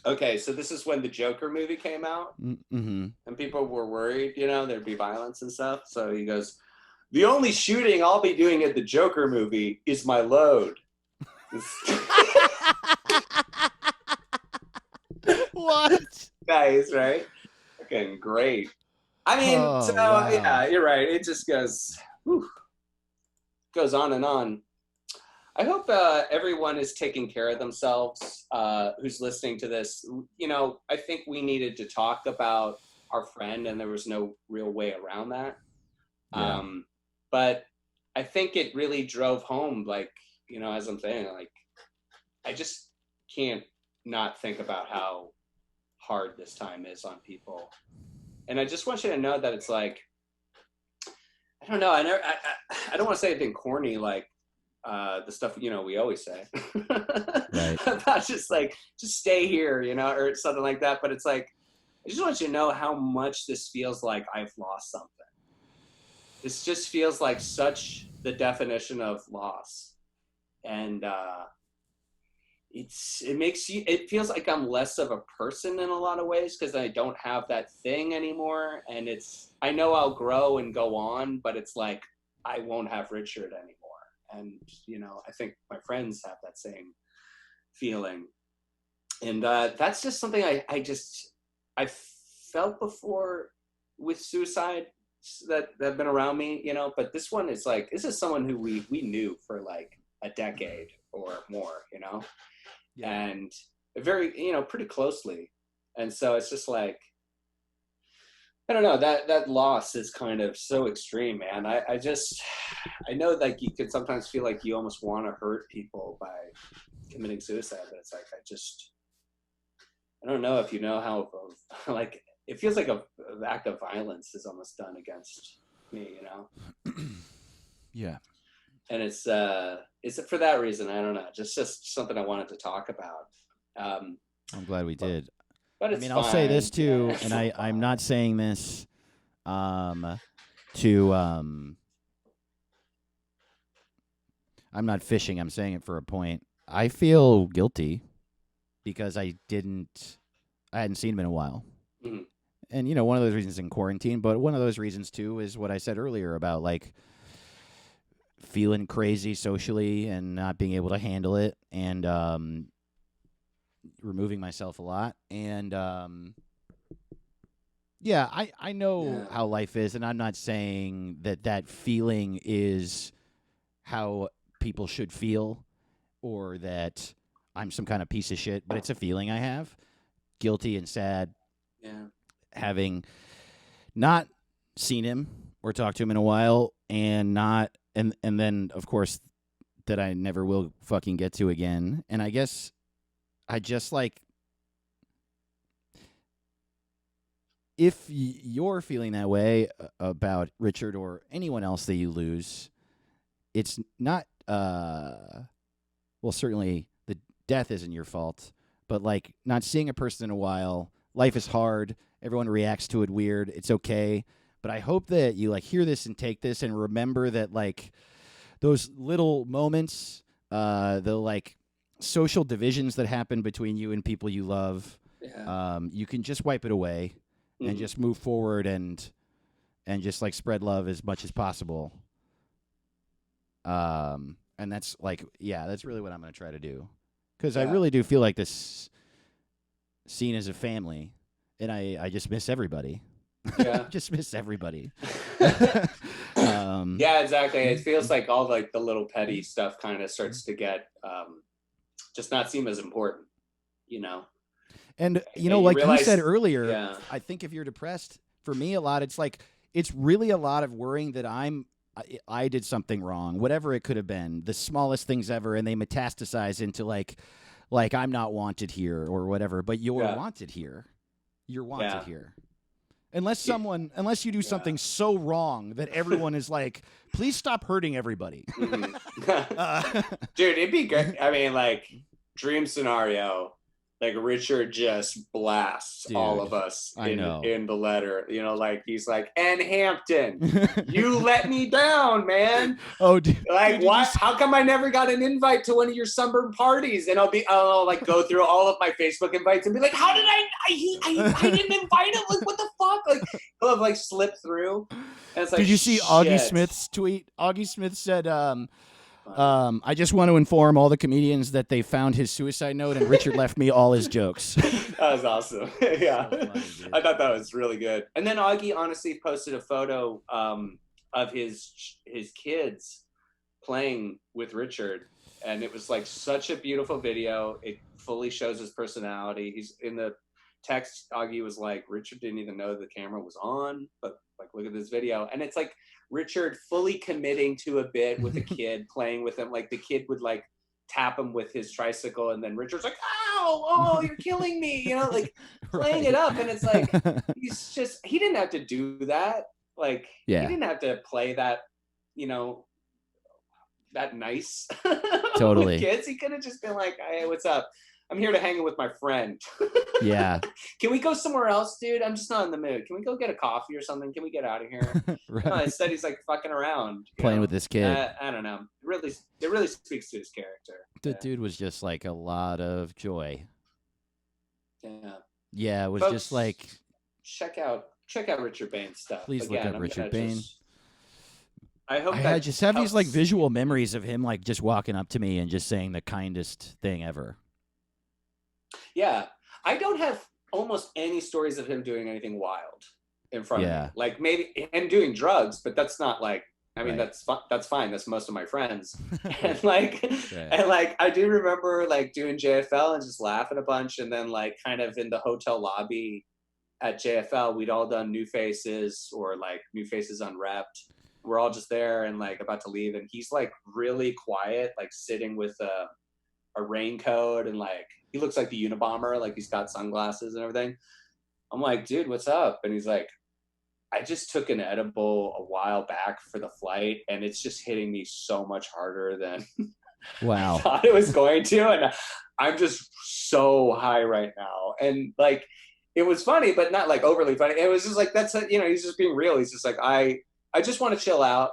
Okay, so this is when the Joker movie came out, and people were worried, there'd be violence and stuff. So he goes, the only shooting I'll be doing at the Joker movie is my load. What? Nice, right? Fucking great. I mean, wow. Yeah, you're right. It just goes on and on. I hope everyone is taking care of themselves who's listening to this. I think we needed to talk about our friend, and there was no real way around that. Yeah. But I think it really drove home, as I'm saying, I just can't not think about how hard this time is on people. And I just want you to know that it's I don't know, I don't want to say anything corny the stuff we always say right. About just stay here, or something like that. But it's I just want you to know how much this feels like I've lost something. This just feels like such the definition of loss, and it feels like I'm less of a person in a lot of ways because I don't have that thing anymore, and I know I'll grow and go on, but it's I won't have Richard anymore. And, I think my friends have that same feeling. And that's just something I felt before with suicide that have been around me, but this one is this is someone who we knew for a decade or more, yeah. And very, pretty closely. And so it's just I don't know, that loss is kind of so extreme, man. I know you could sometimes feel like you almost want to hurt people by committing suicide, but it's I don't know if you know how it feels like an act of violence is almost done against me, Yeah. And it's for that reason, I don't know, just something I wanted to talk about. I'm glad we did. But it's I'll say this too, and I'm not saying this I'm not fishing. I'm saying it for a point. I feel guilty because I hadn't seen him in a while. Mm-hmm. And, one of those reasons in quarantine, but one of those reasons too is what I said earlier about feeling crazy socially and not being able to handle it, and removing myself a lot. And I know how life is, and I'm not saying that feeling is how people should feel or that I'm some kind of piece of shit, but it's a feeling I have. Guilty and sad. Yeah. Having not seen him or talked to him in a while, and then of course that I never will fucking get to again. And I guess I just if you're feeling that way about Richard or anyone else that you lose, it's not certainly the death isn't your fault, but not seeing a person in a while, life is hard. Everyone reacts to it weird. It's okay. But I hope that you hear this and take this and remember that those little moments, the social divisions that happen between you and people you love, you can just wipe it away and just move forward and just spread love as much as possible. And that's that's really what I'm going to try to do. because I really do feel like this scene is a family, and I just miss everybody. Yeah. Just miss everybody. Yeah, exactly. It feels like all like the little petty stuff kind of starts to get just not seem as important, you know. And And like realize, you said earlier, yeah. I think if you're depressed, for me a lot, it's really a lot of worrying that I did something wrong, whatever it could have been, the smallest things ever, and they metastasize into like I'm not wanted here or whatever, but you're wanted here. You're wanted here. Unless you do something so wrong that everyone is like, please stop hurting everybody. Mm-hmm. Dude, it'd be good. I mean, like, dream scenario, like Richard just blasts all of us in the letter. You know, like he's like, and Hampton, you let me down, man. Oh, dude. Like, why? How come I never got an invite to one of your sunburn parties? And I'll like go through all of my Facebook invites and be like, how did I didn't invite him? Like, what the fuck? Like, he'll have like slipped through. And it's like, did you see Augie Smith's tweet? Augie Smith said, I just want to inform all the comedians that they found his suicide note and Richard left me all his jokes. That was awesome. Yeah. So funny, I thought that was really good. And then Augie honestly posted a photo of his kids playing with Richard. And it was like such a beautiful video. It fully shows his personality. He's in the text. Augie was like, Richard didn't even know the camera was on, but like, look at this video. And it's like Richard fully committing to a bit with a kid, playing with him. Like the kid would like tap him with his tricycle, and then Richard's like, ow, oh, you're killing me, you know, like playing it up. And it's like, he didn't have to do that. Like, he didn't have to play that, you know, that nice. Totally. With kids. He could have just been like, hey, what's up? I'm here to hang out with my friend. Yeah. Can we go somewhere else, dude? I'm just not in the mood. Can we go get a coffee or something? Can we get out of here? Right. No, instead he's like fucking around. Playing with this kid. I don't know. It really speaks to his character. The dude was just like a lot of joy. Yeah. Yeah, it was Folks, just like... Check out Richard Bain's stuff. Please look up Richard Bain. I just have these like visual memories of him like just walking up to me and just saying the kindest thing ever. Yeah. I don't have almost any stories of him doing anything wild in front of me. Like maybe him doing drugs, but that's not like, I mean, that's fine. That's most of my friends. And like, and like, I do remember like doing JFL and just laughing a bunch. And then like kind of in the hotel lobby at JFL, we'd all done New Faces or like New Faces Unwrapped. We're all just there and like about to leave. And he's like really quiet, like sitting with a raincoat and like, he looks like the Unabomber, like he's got sunglasses and everything. I'm like, dude, what's up? And he's like, I just took an edible a while back for the flight, and it's just hitting me so much harder than wow. I thought it was going to. And I'm just so high right now. And like, it was funny, but not like overly funny. It was just like, he's just being real. He's just like, I just want to chill out.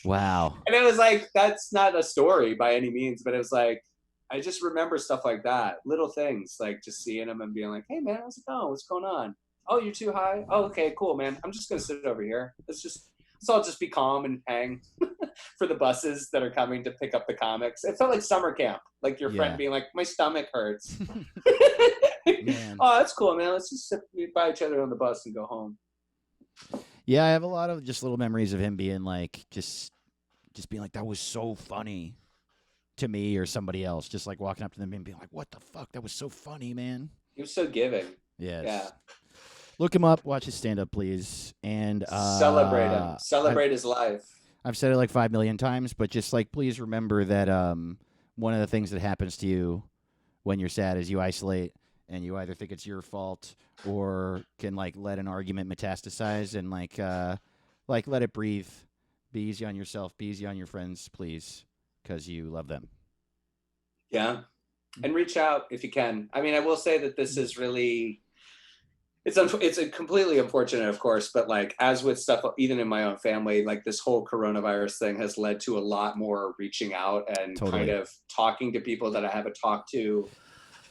Wow. And it was like, that's not a story by any means, but it was like, I just remember stuff like that, little things, like just seeing him and being like, hey man, how's it going? What's going on? Oh, you're too high? Oh, okay, cool, man. I'm just going to sit over here. Let's all just be calm and hang for the buses that are coming to pick up the comics. It felt like summer camp, like your friend being like, my stomach hurts. Oh, that's cool, man. Let's just sit by each other on the bus and go home. Yeah, I have a lot of just little memories of him being like, just being like, that was so funny to me or somebody else, just like walking up to them and being like, what the fuck? That was so funny, man. He was so giving. Yes. Yeah. Look him up, watch his stand-up, please, and celebrate him. Celebrate his life. I've said it like 5 million times, but just like, please remember that one of the things that happens to you when you're sad is you isolate, and you either think it's your fault or can like let an argument metastasize and like let it breathe. Be easy on yourself. Be easy on your friends, please, because you love them. Yeah, and reach out if you can. I mean, I will say that this is really, it's a completely unfortunate, of course, but like as with stuff, even in my own family, like this whole coronavirus thing has led to a lot more reaching out and kind of talking to people that I haven't talked to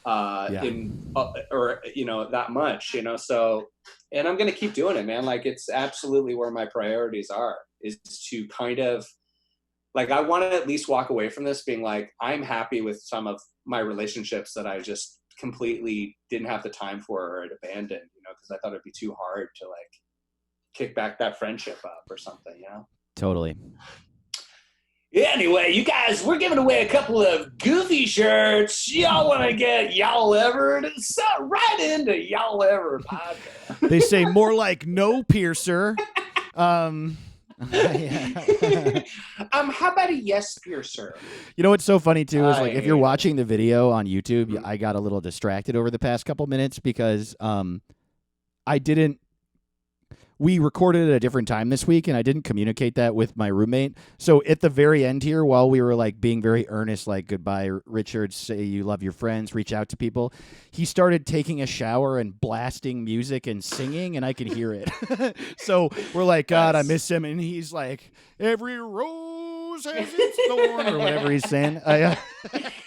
or that much, so, and I'm going to keep doing it, man. Like it's absolutely where my priorities are, is to kind of Like, I want to at least walk away from this being like, I'm happy with some of my relationships that I just completely didn't have the time for or had abandoned, because I thought it'd be too hard to like kick back that friendship up or something, Totally. Anyway, you guys, we're giving away a couple of Goofy shirts. Y'all want to get Y'all Ever? So right into Y'all Ever podcast. They say more like no piercer. How about a yes piercer? You know what's so funny too is like if you're watching the video on YouTube, I got a little distracted over the past couple minutes because we recorded at a different time this week, and I didn't communicate that with my roommate. So at the very end here, while we were like being very earnest, like goodbye, Richard, say you love your friends, reach out to people, he started taking a shower and blasting music and singing, and I could hear it. So we're like, God, I miss him. And he's like, every rose has its thorn, or whatever he's saying.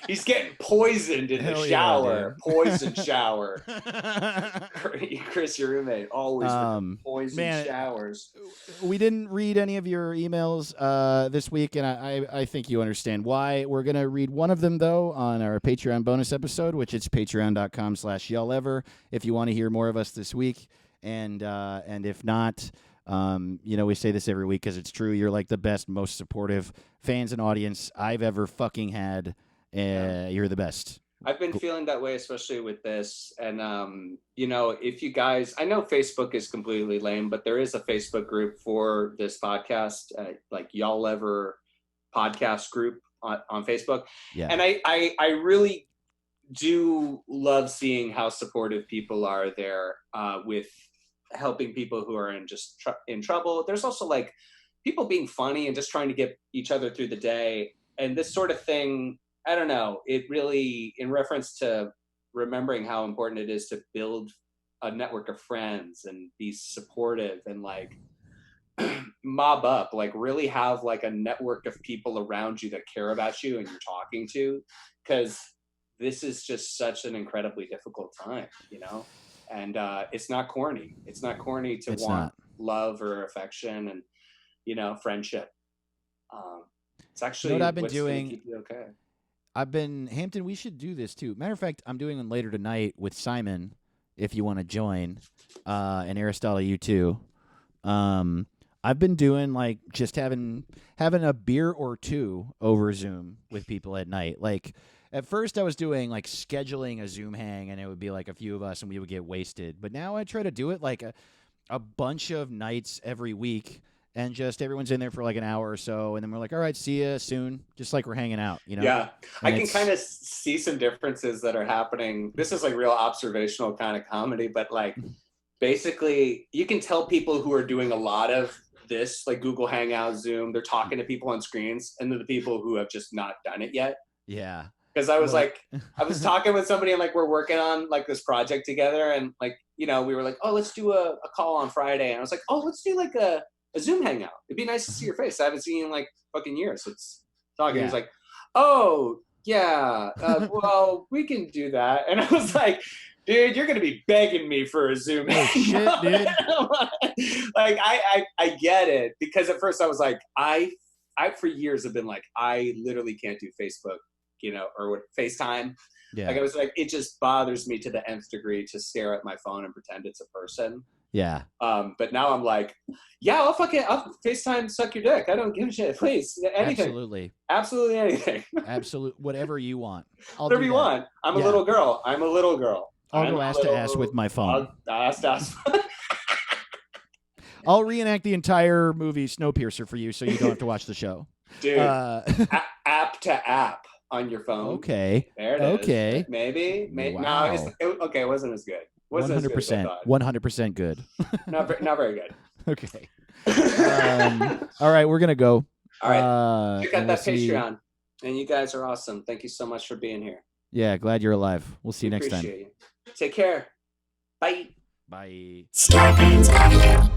He's getting poisoned in the shower. Yeah, poison shower. Chris, your roommate, always with poison showers. We didn't read any of your emails this week, and I think you understand why. We're going to read one of them, though, on our Patreon bonus episode, which is patreon.com/y'allever, if you want to hear more of us this week. And if not, we say this every week because it's true. You're like the best, most supportive fans and audience I've ever fucking had. You're the best. I've been feeling that way, especially with this. And, if you guys, I know Facebook is completely lame, but there is a Facebook group for this podcast, like Y'all Ever podcast group on Facebook. Yeah. And I really do love seeing how supportive people are there with helping people who are in trouble. There's also like people being funny and just trying to get each other through the day. And this sort of thing, I don't know, it really, in reference to remembering how important it is to build a network of friends and be supportive and like mob up, like really have like a network of people around you that care about you and you're talking to, because this is just such an incredibly difficult time, and it's not corny. It's not corny to want love or affection and, friendship. It's actually what I've been doing. Keep you okay. Hampton, we should do this too. Matter of fact, I'm doing one later tonight with Simon, if you want to join, and Aristotle, you too. I've been doing like just having a beer or two over Zoom with people at night. Like at first I was doing like scheduling a Zoom hang and it would be like a few of us and we would get wasted. But now I try to do it like a bunch of nights every week. And just everyone's in there for like an hour or so, and then we're like, all right, see you soon. Just like we're hanging out, Yeah. And I can kind of see some differences that are happening. This is like real observational kind of comedy, but like basically you can tell people who are doing a lot of this, like Google Hangout, Zoom, they're talking to people on screens, and they're the people who have just not done it yet. Yeah. Because I was I was talking with somebody and like we're working on like this project together, and like, we were like, oh, let's do a call on Friday. And I was like, oh, let's do like a Zoom hangout. It'd be nice to see your face. I haven't seen you in like fucking years. It's talking. Yeah. He was like, oh yeah, well, we can do that. And I was like, dude, you're gonna be begging me for a Zoom hangout. Shit, dude. Like I get it, because at first I was like, I for years have been like, I literally can't do Facebook, or FaceTime. Yeah. Like I was like, it just bothers me to the nth degree to stare at my phone and pretend it's a person. Yeah. But now I'm like, yeah, I'll FaceTime suck your dick. I don't give a shit. Please. Anything. Absolutely anything. Whatever you want. Whatever you want. I'm a little girl. I'll go ass to ass with my phone. Ass to ass. I'll reenact the entire movie Snowpiercer for you so you don't have to watch the show. Dude, app to app on your phone. Okay. There it is. Okay. Maybe. Wow. No, it wasn't as good. 100% good. Not very good. Okay. All right, we're gonna go. All right. Check out that Patreon, and you guys are awesome. Thank you so much for being here. Yeah, glad you're alive. We'll see you next time. You. Take care. Bye. Bye. Scorpions Avenue.